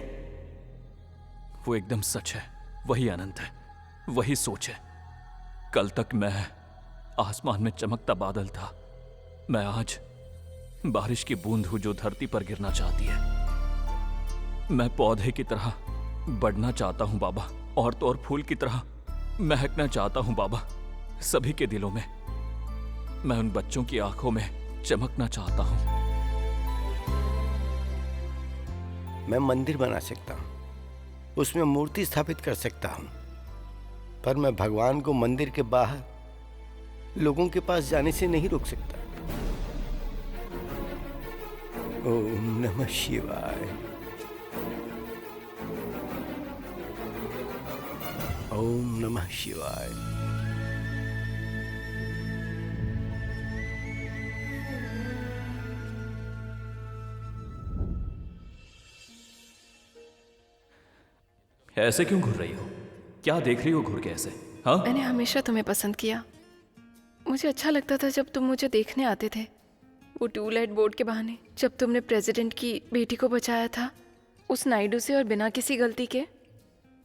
वो एकदम सच है, वही अनंत है, वही सोच है। कल तक मैं आसमान में चमकता बादल था, मैं आज बारिश की बूंद हूं जो धरती पर गिरना चाहती है। मैं पौधे की तरह बढ़ना चाहता हूं बाबा, और तो और फूल की तरह महकना चाहता हूं बाबा, सभी के दिलों में। मैं उन बच्चों की आंखों में चमकना चाहता हूं। मैं मंदिर बना सकता हूं, उसमें मूर्ति स्थापित कर सकता हूं, पर मैं भगवान को मंदिर के बाहर लोगों के पास जाने से नहीं रोक सकता। ओम नमः शिवाय, ओम नमः शिवाय। ऐसे क्यों घूर रही हो? क्या देख रही हो घूर के ऐसे? हाँ, मैंने हमेशा तुम्हें पसंद किया। मुझे अच्छा लगता था जब तुम मुझे देखने आते थे, वो ट्यूबलाइट बोर्ड के बहाने। जब तुमने प्रेसिडेंट की बेटी को बचाया था उस नायडू से, और बिना किसी गलती के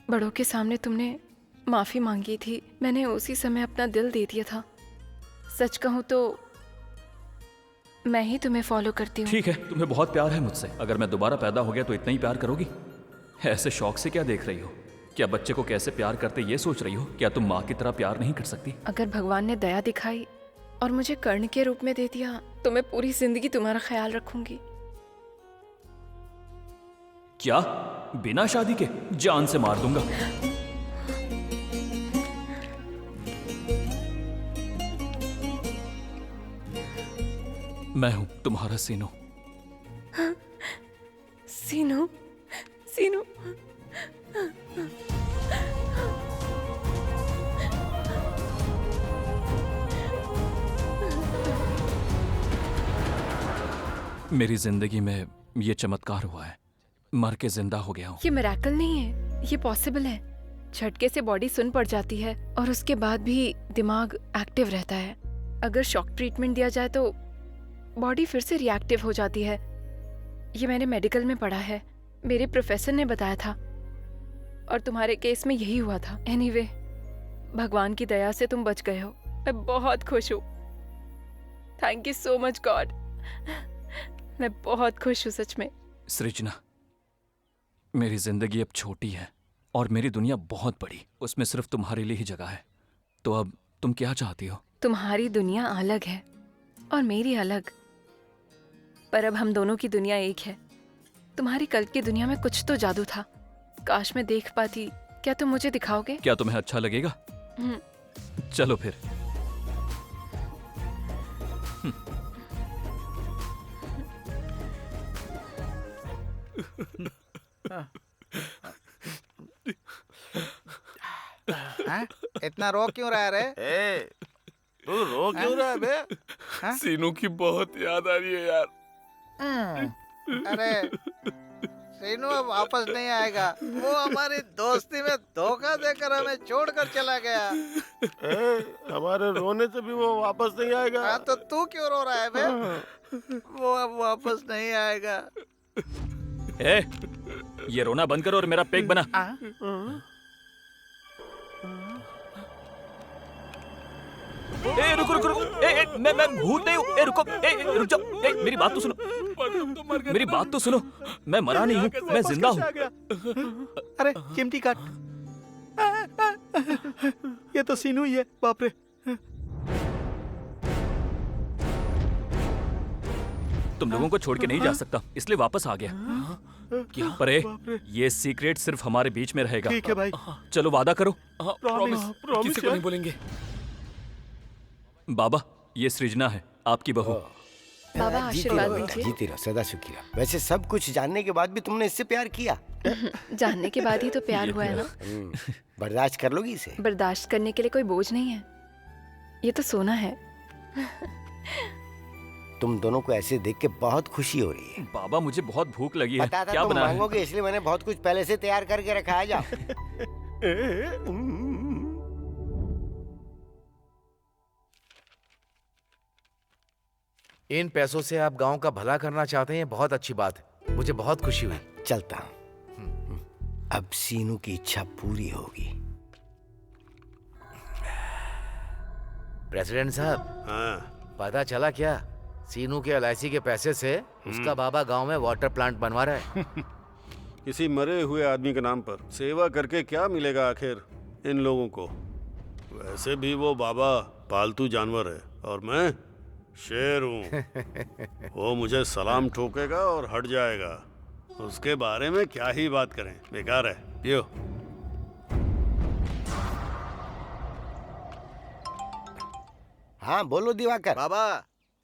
बड़ों के सामने तुमने माफ़ी मांगी थी, मैंने उसी समय अपना दिल दे दिया था। सच कहूँ तो मैं ही तुम्हें फॉलो करती हूँ। ठीक है, तुम्हें बहुत प्यार है मुझसे। अगर मैं दोबारा पैदा हो गया तो इतना ही प्यार करोगी? ऐसे शौक से क्या देख रही हो? क्या बच्चे को कैसे प्यार करते ये सोच रही हो? क्या तुम माँ की तरह प्यार नहीं कर सकती? अगर भगवान ने दया दिखाई और मुझे कर्ण के रूप में दे दिया तो मैं पूरी जिंदगी तुम्हारा ख्याल रखूंगी। क्या? बिना शादी के? जान से मार दूंगा। मैं हूं तुम्हारा सीनू। सीनू, सीनू। मेरी जिंदगी में ये चमत्कार हुआ है, मर के जिंदा हो गया हूं। ये मिरेकल नहीं है, ये पॉसिबल है। झटके से बॉडी सुन पड़ जाती है और उसके बाद भी दिमाग एक्टिव रहता है। अगर शॉक ट्रीटमेंट दिया जाए तो बॉडी फिर से रिएक्टिव हो जाती है। ये मैंने मेडिकल में पढ़ा है, मेरे प्रोफेसर ने बताया था, और तुम्हारे केस में यही हुआ था। एनीवे, भगवान की दया से तुम बच गए हो। मैं बहुत खुश हूँ। Thank you so much God. मैं बहुत खुश हूँ सच में। सृजना, मेरी जिंदगी अब छोटी है और मेरी दुनिया बहुत बड़ी, उसमें सिर्फ तुम्हारे लिए ही जगह है। तो अब तुम क्या चाहती हो? तुम्हारी दुनिया अलग है और मेरी अलग, पर अब हम दोनों की दुनिया एक है। तुम्हारी कल की दुनिया में कुछ तो जादू था, काश मैं देख पाती। क्या तुम मुझे दिखाओगे? क्या तुम्हें अच्छा लगेगा? चलो फिर। इतना रो क्यों रहा है रे? तू रो क्यों रहा है बे? सीनू की बहुत याद आ रही है यार। अरे सीनू अब वापस नहीं आएगा। वो हमारी दोस्ती में धोखा देकर हमें छोड़कर चला गया। हमारे रोने से भी वो वापस नहीं आएगा। हाँ, तो तू क्यों रो रहा है बे? वो अब वापस नहीं आएगा। ए, ये रोना बंद करो और मेरा पेक बना। ए, रुको रुको रुको। मैं भूत नहीं हूँ। रुको, रुक जाओ। मेरी बात तो सुनो। मेरी बात तो सुनो। मैं मरा नहीं हूँ, मैं जिंदा हूँ। अरे चिमटी काट। ये तो सीनू ही है। बाप रे। तुम लोगों को छोड़ के नहीं जा सकता, इसलिए वापस आ गया। क्या? पर ये सीक्रेट सिर्फ हमारे बीच में रहेगा। ठीक है भाई। चलो वादा करो। प्रॉमिस किसी को नहीं बोलेंगे। बाबा, ये सृजना है, आपकी बहू। बाबा आशीर्वाद दीजिए। जीती रहो, सदा सुखी रहो। वैसे सब कुछ जानने के बाद भी तुमने इससे प्यार किया? जानने के बाद ही तो प्यार हुआ है ना। बर्दाश्त कर लोगी इसे? बर्दाश्त करने के लिए कोई बोझ नहीं है, ये तो सोना है। तुम दोनों को ऐसे देख के बहुत खुशी हो रही है। बाबा, मुझे बहुत भूख लगी है। पता था क्या तुम बना है? मांगोगे, इसलिए मैंने बहुत कुछ पहले से तैयार करके रखा है। जाओ। इन पैसों से आप गांव का भला करना चाहते हैं, बहुत अच्छी बात है। मुझे बहुत खुशी हुई। चलता हूँ। अब सीनू की इच्छा पूरी होगी। प्रेसिडेंट साहब, पता चला क्या? सीनू के LIC के पैसे से उसका बाबा गांव में वाटर प्लांट बनवा रहा है। किसी मरे हुए आदमी के नाम पर सेवा करके क्या मिलेगा आखिर इन लोगों को? वैसे भी वो बाबा पालतू जानवर है और मैं शेर हूँ। वो मुझे सलाम ठोकेगा और हट जाएगा। उसके बारे में क्या ही बात करें, बेकार है। पियो। हाँ बोलो दिवाकर। बाबा,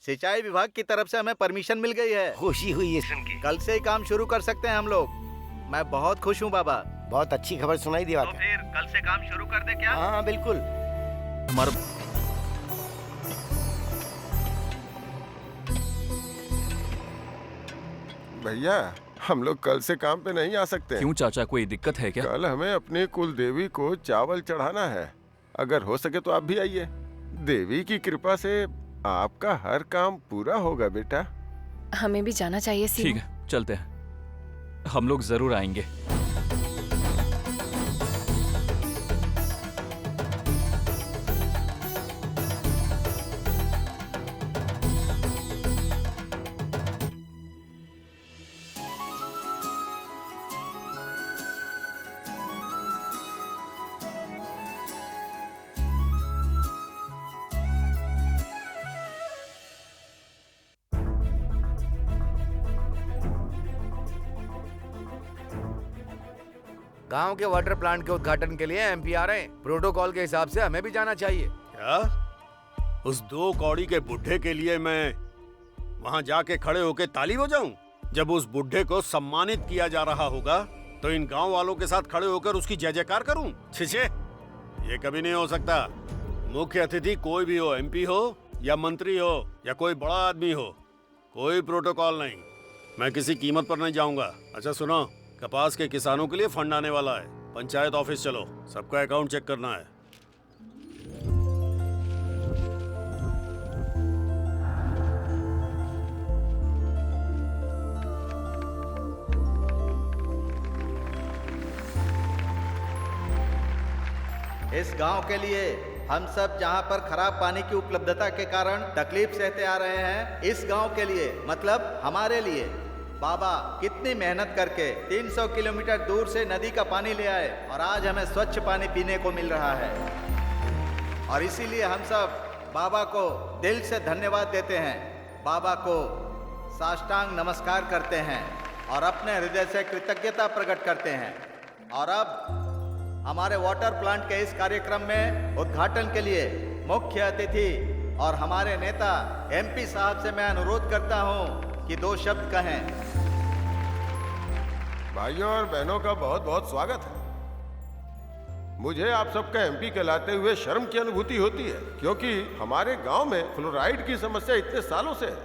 सिंचाई विभाग की तरफ से हमें परमिशन मिल गई है। खुशी हुई है सुन के। कल से ही काम शुरू कर सकते हैं हम लोग। मैं बहुत खुश हूँ बाबा। बहुत अच्छी खबर सुनाई दिवाकर। तो फिर कल से काम शुरू कर दे क्या? हाँ बिल्कुल। हमारा भैया, हम लोग कल से काम पे नहीं आ सकते। क्यों चाचा, कोई दिक्कत है क्या? कल हमें अपने कुल देवी को चावल चढ़ाना है। अगर हो सके तो आप भी आइए। देवी की कृपा से आपका हर काम पूरा होगा बेटा। हमें भी जाना चाहिए सीनू। ठीक है, चलते हैं। हम लोग जरूर आएंगे। गांव के वाटर प्लांट के उद्घाटन के लिए MP आ रहे हैं। प्रोटोकॉल के हिसाब से हमें भी जाना चाहिए। क्या? उस 2 कौड़ी के बुढ़े के लिए मैं वहां जाके खड़े होके ताली बजाऊं? जब उस बुढ़े को सम्मानित किया जा रहा होगा तो इन गांव वालों के साथ खड़े होकर उसकी जय जयकार करूं? छिछे, ये कभी नहीं हो सकता। मुख्य अतिथि कोई भी हो, MP हो या मंत्री हो या कोई बड़ा आदमी हो, कोई प्रोटोकॉल नहीं। मैं किसी कीमत पर नहीं जाऊंगा। अच्छा सुनो, कपास के किसानों के लिए फंड आने वाला है। पंचायत ऑफिस चलो, सबका अकाउंट चेक करना है। इस गांव के लिए हम सब जहां पर खराब पानी की उपलब्धता के कारण तकलीफ सहते आ रहे हैं, इस गांव के लिए मतलब हमारे लिए बाबा कितनी मेहनत करके 300 किलोमीटर दूर से नदी का पानी ले आए और आज हमें स्वच्छ पानी पीने को मिल रहा है। और इसीलिए हम सब बाबा को दिल से धन्यवाद देते हैं, बाबा को साष्टांग नमस्कार करते हैं और अपने हृदय से कृतज्ञता प्रकट करते हैं। और अब हमारे वाटर प्लांट के इस कार्यक्रम में उद्घाटन के लिए मुख्य अतिथि और हमारे नेता एमपी साहब से मैं अनुरोध करता हूं कि 2 शब्द कहें। भाइयों और बहनों का बहुत बहुत स्वागत है। मुझे आप सबका एमपी कहलाते हुए शर्म की अनुभूति होती है, क्योंकि हमारे गांव में फ्लोराइड की समस्या इतने सालों से है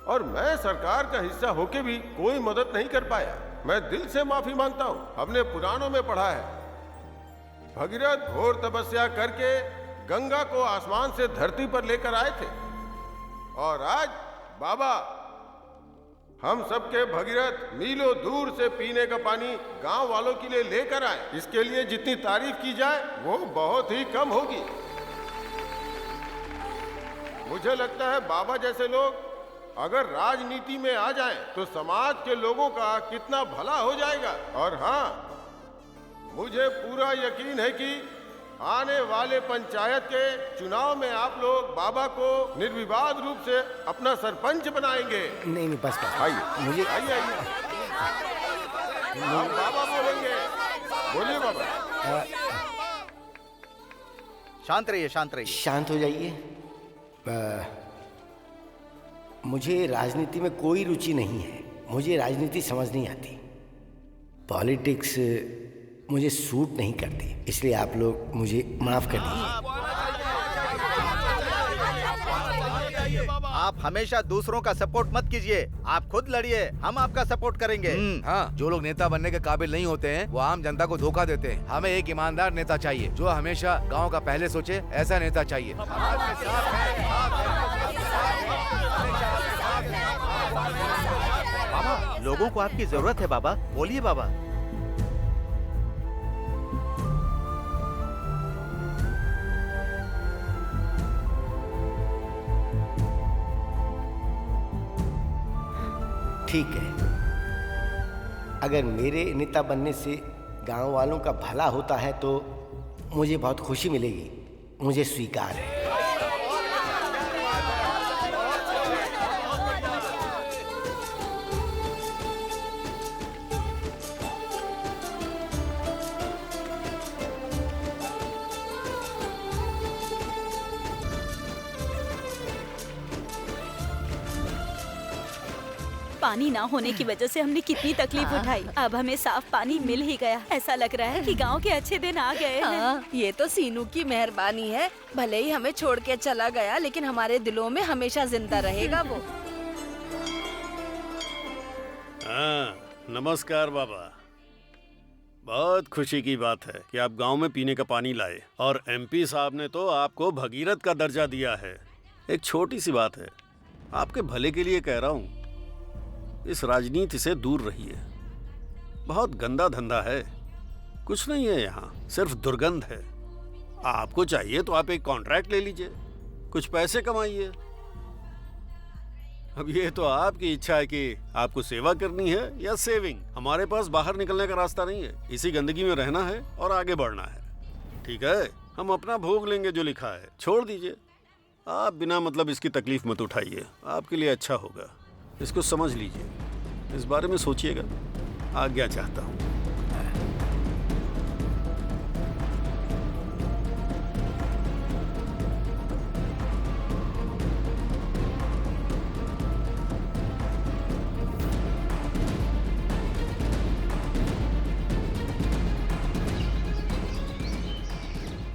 और मैं सरकार का हिस्सा होके भी कोई मदद नहीं कर पाया। मैं दिल से माफी मांगता हूं। हमने पुराणों में पढ़ा है, भगीरथ घोर तपस्या करके गंगा को आसमान से धरती पर लेकर आए थे और आज बाबा हम सबके भगीरथ मीलों दूर से पीने का पानी गांव वालों के लिए लेकर आए। इसके लिए जितनी तारीफ की जाए वो बहुत ही कम होगी। मुझे लगता है बाबा जैसे लोग अगर राजनीति में आ जाएं तो समाज के लोगों का कितना भला हो जाएगा। और हाँ, मुझे पूरा यकीन है कि आने वाले पंचायत के चुनाव में आप लोग बाबा को निर्विवाद रूप से अपना सरपंच बनाएंगे। नहीं बस आइए मुझे आइए आप बाबा बोलेंगे। बोलिए बाबा। शांत रहिए, शांत रहिए। शांत हो जाइए। मुझे राजनीति में कोई रुचि नहीं है, मुझे राजनीति समझ नहीं आती, पॉलिटिक्स मुझे सूट नहीं करती, इसलिए आप लोग मुझे माफ कर दीजिए। आप हमेशा दूसरों का सपोर्ट मत कीजिए, आप खुद लड़िए, हम आपका सपोर्ट करेंगे। हाँ, जो लोग नेता बनने के काबिल नहीं होते हैं वो आम जनता को धोखा देते हैं। हमें एक ईमानदार नेता चाहिए जो हमेशा गांव का पहले सोचे, ऐसा नेता चाहिए। बाबा, लोगों को आपकी जरूरत है बाबा, बोलिए बाबा। ठीक है, अगर मेरे नेता बनने से गांव वालों का भला होता है तो मुझे बहुत खुशी मिलेगी, मुझे स्वीकार है। पानी ना होने की वजह से हमने कितनी तकलीफ उठाई, अब हमें साफ पानी मिल ही गया। ऐसा लग रहा है कि गांव के अच्छे दिन आ गए हैं। हाँ, ये तो सीनू की मेहरबानी है। भले ही हमें छोड़ के चला गया, लेकिन हमारे दिलों में हमेशा जिंदा रहेगा वो। हाँ, नमस्कार बाबा। बहुत खुशी की बात है कि आप गांव में पीने का पानी लाए और एमपी साहब ने तो आपको भगीरथ का दर्जा दिया है। एक छोटी सी बात है, आपके भले के लिए कह रहा हूँ, इस राजनीति से दूर रहिए। बहुत गंदा धंधा है, कुछ नहीं है यहाँ, सिर्फ दुर्गंध है। आपको चाहिए तो आप एक कॉन्ट्रैक्ट ले लीजिए, कुछ पैसे कमाइए। अब ये तो आपकी इच्छा है कि आपको सेवा करनी है या सेविंग। हमारे पास बाहर निकलने का रास्ता नहीं है, इसी गंदगी में रहना है और आगे बढ़ना है। ठीक है, हम अपना भोग लेंगे जो लिखा है, छोड़ दीजिए। आप बिना मतलब इसकी तकलीफ मत उठाइए, आपके लिए अच्छा होगा। इसको समझ लीजिए, इस बारे में सोचिएगा। आज्ञा चाहता हूँ।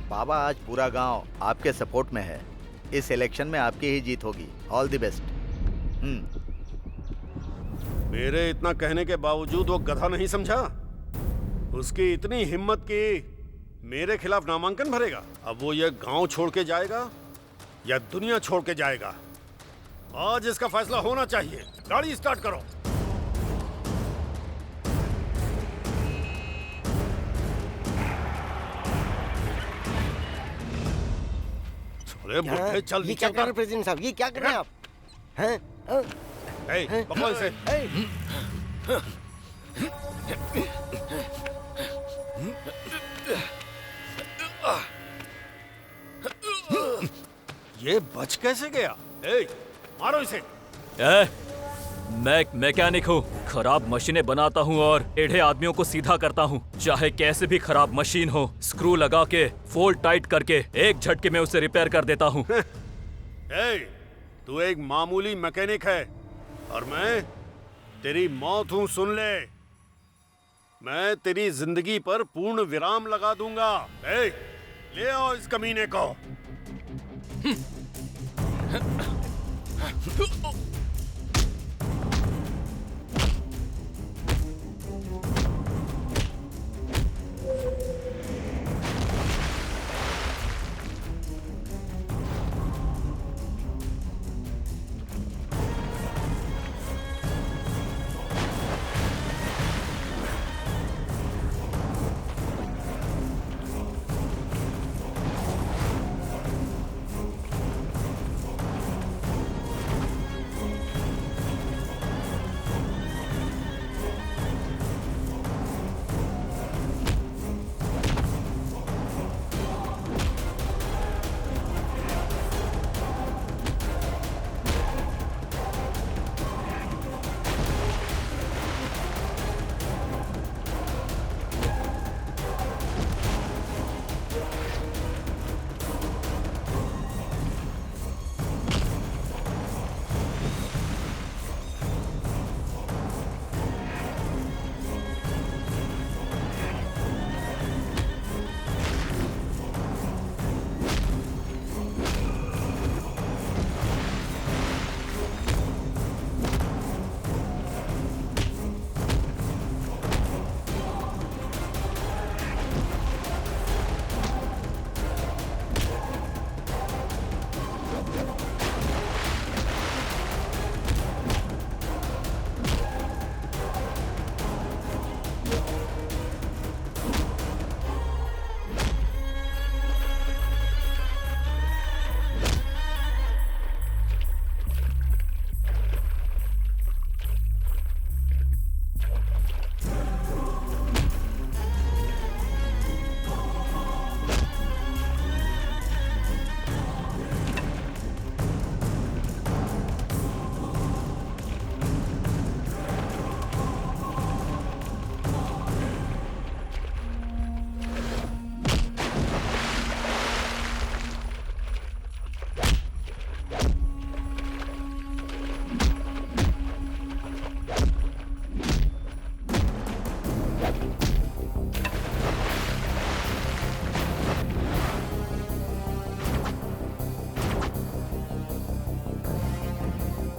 बाबा, आज पूरा गांव आपके सपोर्ट में है। इस इलेक्शन में आपकी ही जीत होगी। All the best. मेरे इतना कहने के बावजूद वो गधा नहीं समझा। उसकी इतनी हिम्मत कि मेरे खिलाफ नामांकन भरेगा। अब वो ये गांव छोड़ के जाएगा या दुनिया छोड़ के जाएगा, आज इसका फैसला होना चाहिए। गाड़ी स्टार्ट करो। अरे बुढ़े, चल ये नीचे क्या कर रहे उतर। हैं प्रेसिडेंट साहब? ये क्या कर रहे हैं आप? हैं? ए, पकड़ो इसे। ये बच कैसे गया? ए, मारो इसे। मैं एक मैकेनिक हूँ, खराब मशीनें बनाता हूँ और टेढ़े आदमियों को सीधा करता हूँ। चाहे कैसे भी खराब मशीन हो, स्क्रू लगा के फोल्ड टाइट करके एक झटके में उसे रिपेयर कर देता हूँ। ए, तू एक मामूली मैकेनिक है और मैं तेरी मौत हूँ, सुन ले। मैं तेरी जिंदगी पर पूर्ण विराम लगा दूंगा। ए, ले आओ इस कमीने को।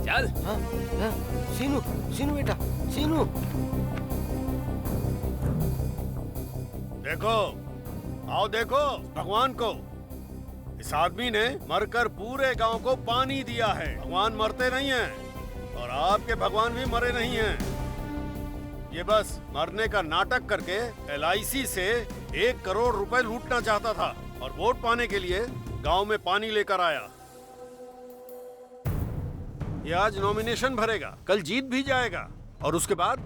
चल। हाँ, हाँ, सीनू, सीनू बेटा, सीनू। देखो, आओ देखो भगवान को। इस आदमी ने मरकर पूरे गांव को पानी दिया है। भगवान मरते नहीं हैं और आपके भगवान भी मरे नहीं हैं। ये बस मरने का नाटक करके LIC से 1 करोड़ रुपए लूटना चाहता था और वोट पाने के लिए गांव में पानी लेकर आया। ये आज नॉमिनेशन भरेगा, कल जीत भी जाएगा और उसके बाद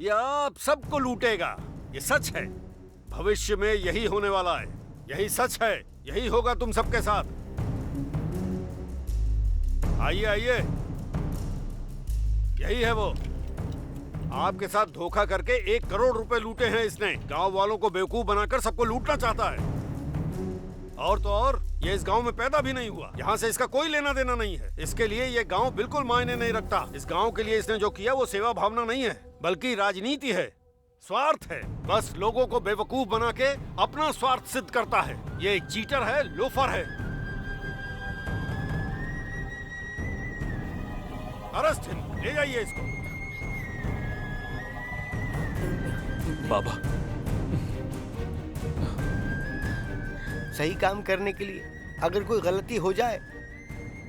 ये आप सबको लूटेगा। ये सच है, भविष्य में यही होने वाला है। यही सच है, यही होगा तुम सबके साथ। आइए आइए, यही है वो। आपके साथ धोखा करके 1 करोड़ रुपए लूटे हैं इसने। गांव वालों को बेवकूफ बनाकर सबको लूटना चाहता है। और तो और ये इस गांव में पैदा भी नहीं हुआ, यहाँ से इसका कोई लेना देना नहीं है। इसके लिए ये गांव बिल्कुल मायने नहीं रखता। इस गांव के लिए इसने जो किया वो सेवा भावना नहीं है, बल्कि राजनीति है, स्वार्थ है। बस लोगों को बेवकूफ बना के अपना स्वार्थ सिद्ध करता है। ये एक चीटर है, लोफर है। अरेस्ट हिम, ले जाइए इसको। बाबा, सही काम करने के लिए अगर कोई गलती हो जाए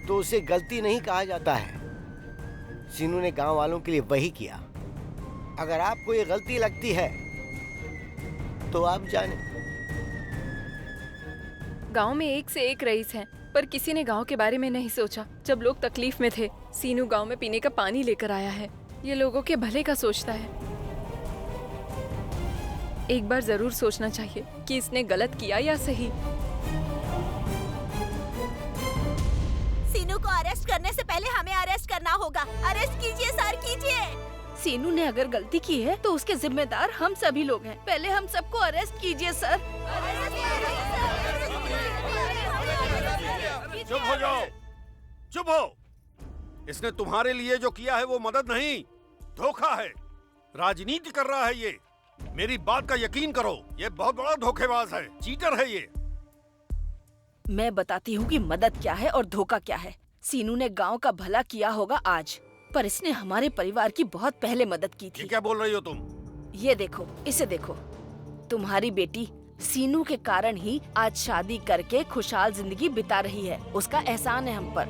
तो उसे गलती नहीं कहा जाता है। सीनू ने गांव वालों के लिए वही किया। अगर आपको ये गलती लगती है तो आप जाने। गांव में एक से एक रईस हैं। पर किसी ने गांव के बारे में नहीं सोचा। जब लोग तकलीफ में थे, सीनू गांव में पीने का पानी लेकर आया है। ये लोगों के भले का सोचता है। एक बार जरूर सोचना चाहिए कि इसने गलत किया या सही। सीनू को अरेस्ट करने से पहले हमें अरेस्ट करना होगा। अरेस्ट कीजिए सर, कीजिए। सीनू ने अगर गलती की है तो उसके जिम्मेदार हम सभी लोग हैं। पहले हम सबको अरेस्ट कीजिए सर। चुप हो जाओ, चुप हो। इसने तुम्हारे लिए जो किया है वो मदद नहीं, धोखा है। राजनीति कर रहा है ये। मेरी बात का यकीन करो, ये बहुत बड़ा धोखेबाज है, चीटर है ये। मैं बताती हूँ कि मदद क्या है और धोखा क्या है। सीनू ने गांव का भला किया होगा आज, पर इसने हमारे परिवार की बहुत पहले मदद की थी। ये क्या बोल रही हो तुम? ये देखो, इसे देखो। तुम्हारी बेटी सीनू के कारण ही आज शादी करके खुशहाल जिंदगी बिता रही है। उसका एहसान है हम पर।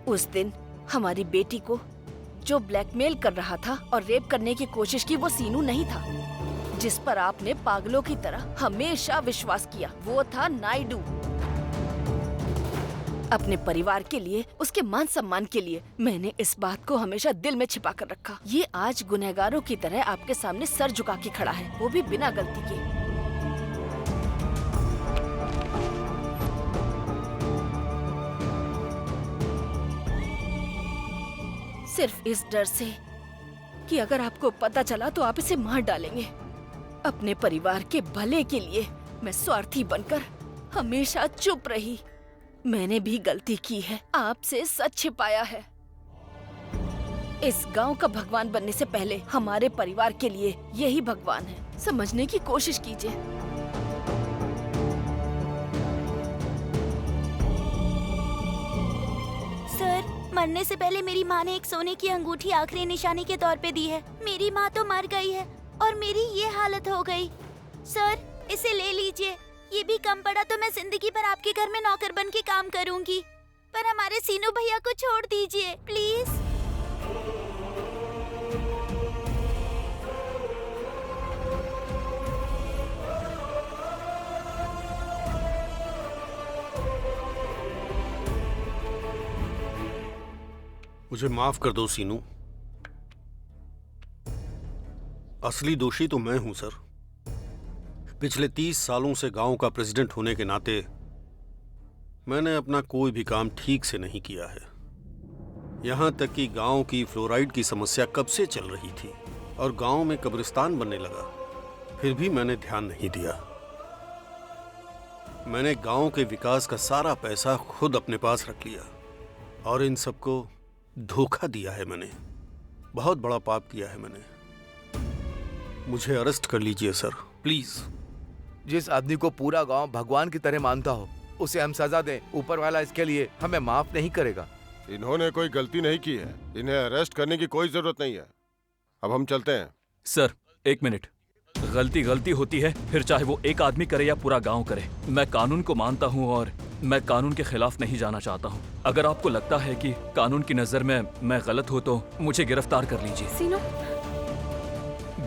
उस दिन हमारी बेटी को जो ब्लैकमेल कर रहा था और रेप करने की कोशिश की, वो सीनू नहीं था। जिस पर आपने पागलों की तरह हमेशा विश्वास किया, वो था नायडू। अपने परिवार के लिए, उसके मान सम्मान के लिए मैंने इस बात को हमेशा दिल में छिपा कर रखा। ये आज गुनहगारों की तरह आपके सामने सर झुका के खड़ा है, वो भी बिना गलती के। सिर्फ इस डर से कि अगर आपको पता चला तो आप इसे मार डालेंगे। अपने परिवार के भले के लिए मैं स्वार्थी बनकर हमेशा चुप रही। मैंने भी गलती की है, आपसे सच छिपाया है। इस गांव का भगवान बनने से पहले हमारे परिवार के लिए यही भगवान है। समझने की कोशिश कीजिए। सर, मरने से पहले मेरी माँ ने एक सोने की अंगूठी आखिरी निशानी के तौर पे दी है। मेरी माँ तो मर गई है और मेरी ये हालत हो गई। सर, इसे ले लीजिए। ये भी कम पड़ा तो मैं जिंदगी भर आपके घर में नौकर बन के काम करूंगी। पर हमारे सीनू भैया को छोड़ दीजिए प्लीज। मुझे माफ कर दो सीनू। असली दोषी तो मैं हूं सर। पिछले 30 सालों से गांव का प्रेसिडेंट होने के नाते मैंने अपना कोई भी काम ठीक से नहीं किया है। यहां तक कि गांव की फ्लोराइड की समस्या कब से चल रही थी और गांव में कब्रिस्तान बनने लगा, फिर भी मैंने ध्यान नहीं दिया। मैंने गांव के विकास का सारा पैसा खुद अपने पास रख लिया और इन सबको धोखा दिया है मैंने। बहुत बड़ा पाप किया है मैंने। मुझे अरेस्ट कर लीजिए सर, प्लीज। जिस आदमी को पूरा गांव भगवान की तरह मानता हो, उसे हम सजा दें, ऊपर वाला इसके लिए हमें माफ नहीं करेगा। इन्होंने कोई गलती नहीं की है, इन्हें अरेस्ट करने की कोई जरूरत नहीं है। अब हम चलते हैं। सर, एक मिनट। गलती गलती होती है, फिर चाहे वो एक आदमी करे या पूरा गांव करे। मैं कानून को मानता हूँ और मैं कानून के खिलाफ नहीं जाना चाहता हूँ। अगर आपको लगता है कि कानून की नजर में मैं गलत हूँ तो मुझे गिरफ्तार कर लीजिए। सीनू,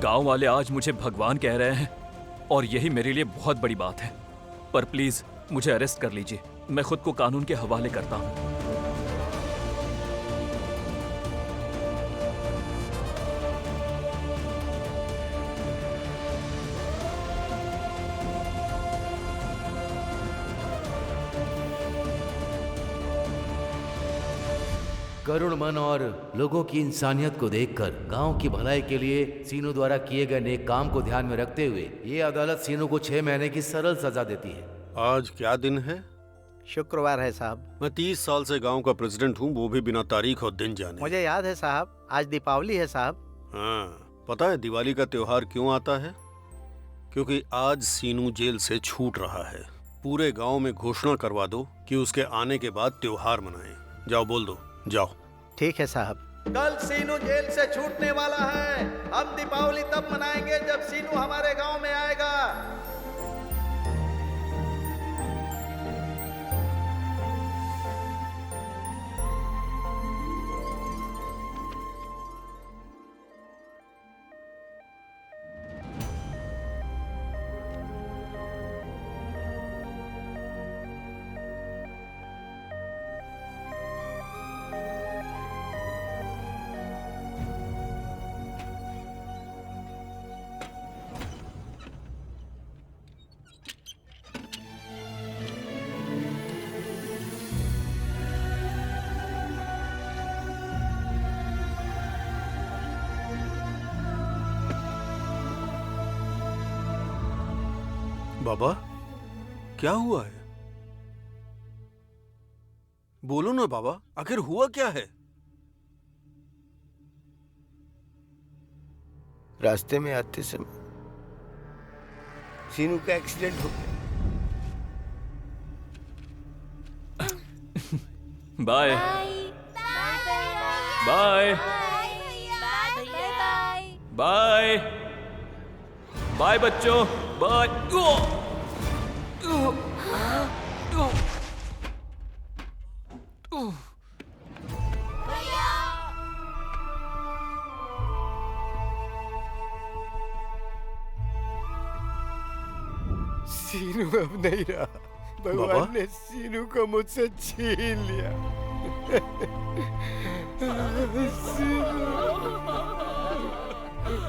गांव वाले आज मुझे भगवान कह रहे हैं और यही मेरे लिए बहुत बड़ी बात है। पर प्लीज मुझे अरेस्ट कर लीजिए। मैं खुद को कानून के हवाले करता हूँ। करुण मन और लोगों की इंसानियत को देखकर गांव की भलाई के लिए सीनू द्वारा किए गए नेक काम को ध्यान में रखते हुए ये अदालत सीनू को 6 महीने की सरल सजा देती है। आज क्या दिन है? शुक्रवार है साहब। मैं 30 साल से गांव का प्रेसिडेंट हूँ, वो भी बिना तारीख और दिन जाने। मुझे याद है साहब, आज दीपावली है साहब। हाँ, पता है दिवाली का त्योहार क्यों आता है? क्योंकि आज सीनू जेल से छूट रहा है। पूरे गांव में घोषणा करवा दो कि उसके आने के बाद त्योहार मनाएं। जाओ, बोल दो, जाओ। ठीक है साहब। कल सीनू जेल से छूटने वाला है। हम दीपावली तब मनाएंगे जब सीनू हमारे गांव में आएगा। बाबा, क्या हुआ है? बोलो ना बाबा, आखिर हुआ क्या है? रास्ते में आते समय सीनू का एक्सीडेंट हो गया। बाय बाय बाय बाय बच्चों, बाय। सीनू अब नहीं रहा। भगवान ने सीनू को मुझसे छीन लिया।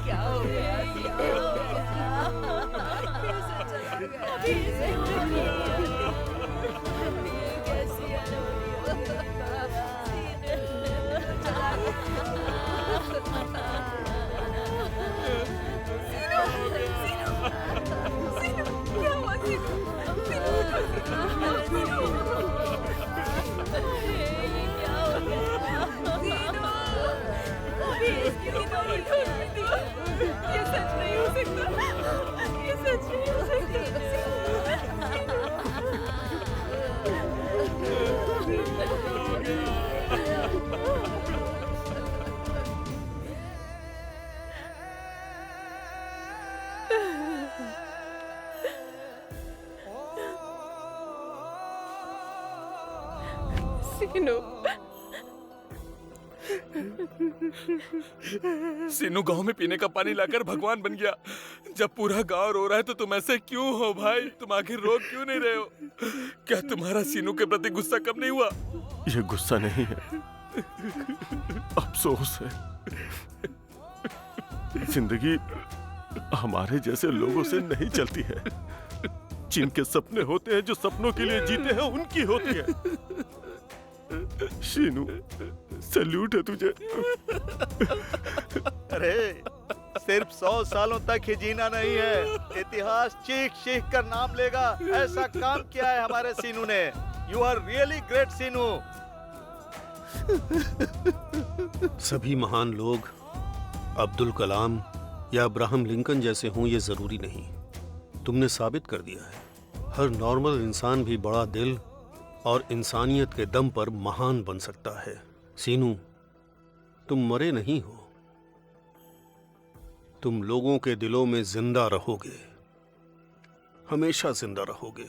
क्या हो गया? सीनू गांव में पीने का पानी लाकर भगवान बन गया। जब पूरा गांव रो रहा है तो तुम ऐसे क्यों हो भाई? तुम आखिर रो क्यों नहीं रहे हो? क्या तुम्हारा सीनू के प्रति गुस्सा कम नहीं हुआ? ये गुस्सा नहीं है, अफसोस है। जिंदगी हमारे जैसे लोगों से नहीं चलती है। जिनके सपने होते हैं, जो सपनों के लिए जीते हैं, उनकी होती है। शीनू, सैल्यूट है तुझे। अरे सिर्फ 100 सालों तक ही जीना नहीं है, इतिहास चीख चीख कर नाम लेगा। ऐसा काम किया है हमारे सीनू ने। यू आर रियली ग्रेट सीनू। सभी महान लोग अब्दुल कलाम या अब्राहम लिंकन जैसे हों ये जरूरी नहीं। तुमने साबित कर दिया है हर नॉर्मल इंसान भी बड़ा दिल और इंसानियत के दम पर महान बन सकता है। सीनू, तुम मरे नहीं हो, तुम लोगों के दिलों में जिंदा रहोगे, हमेशा जिंदा रहोगे।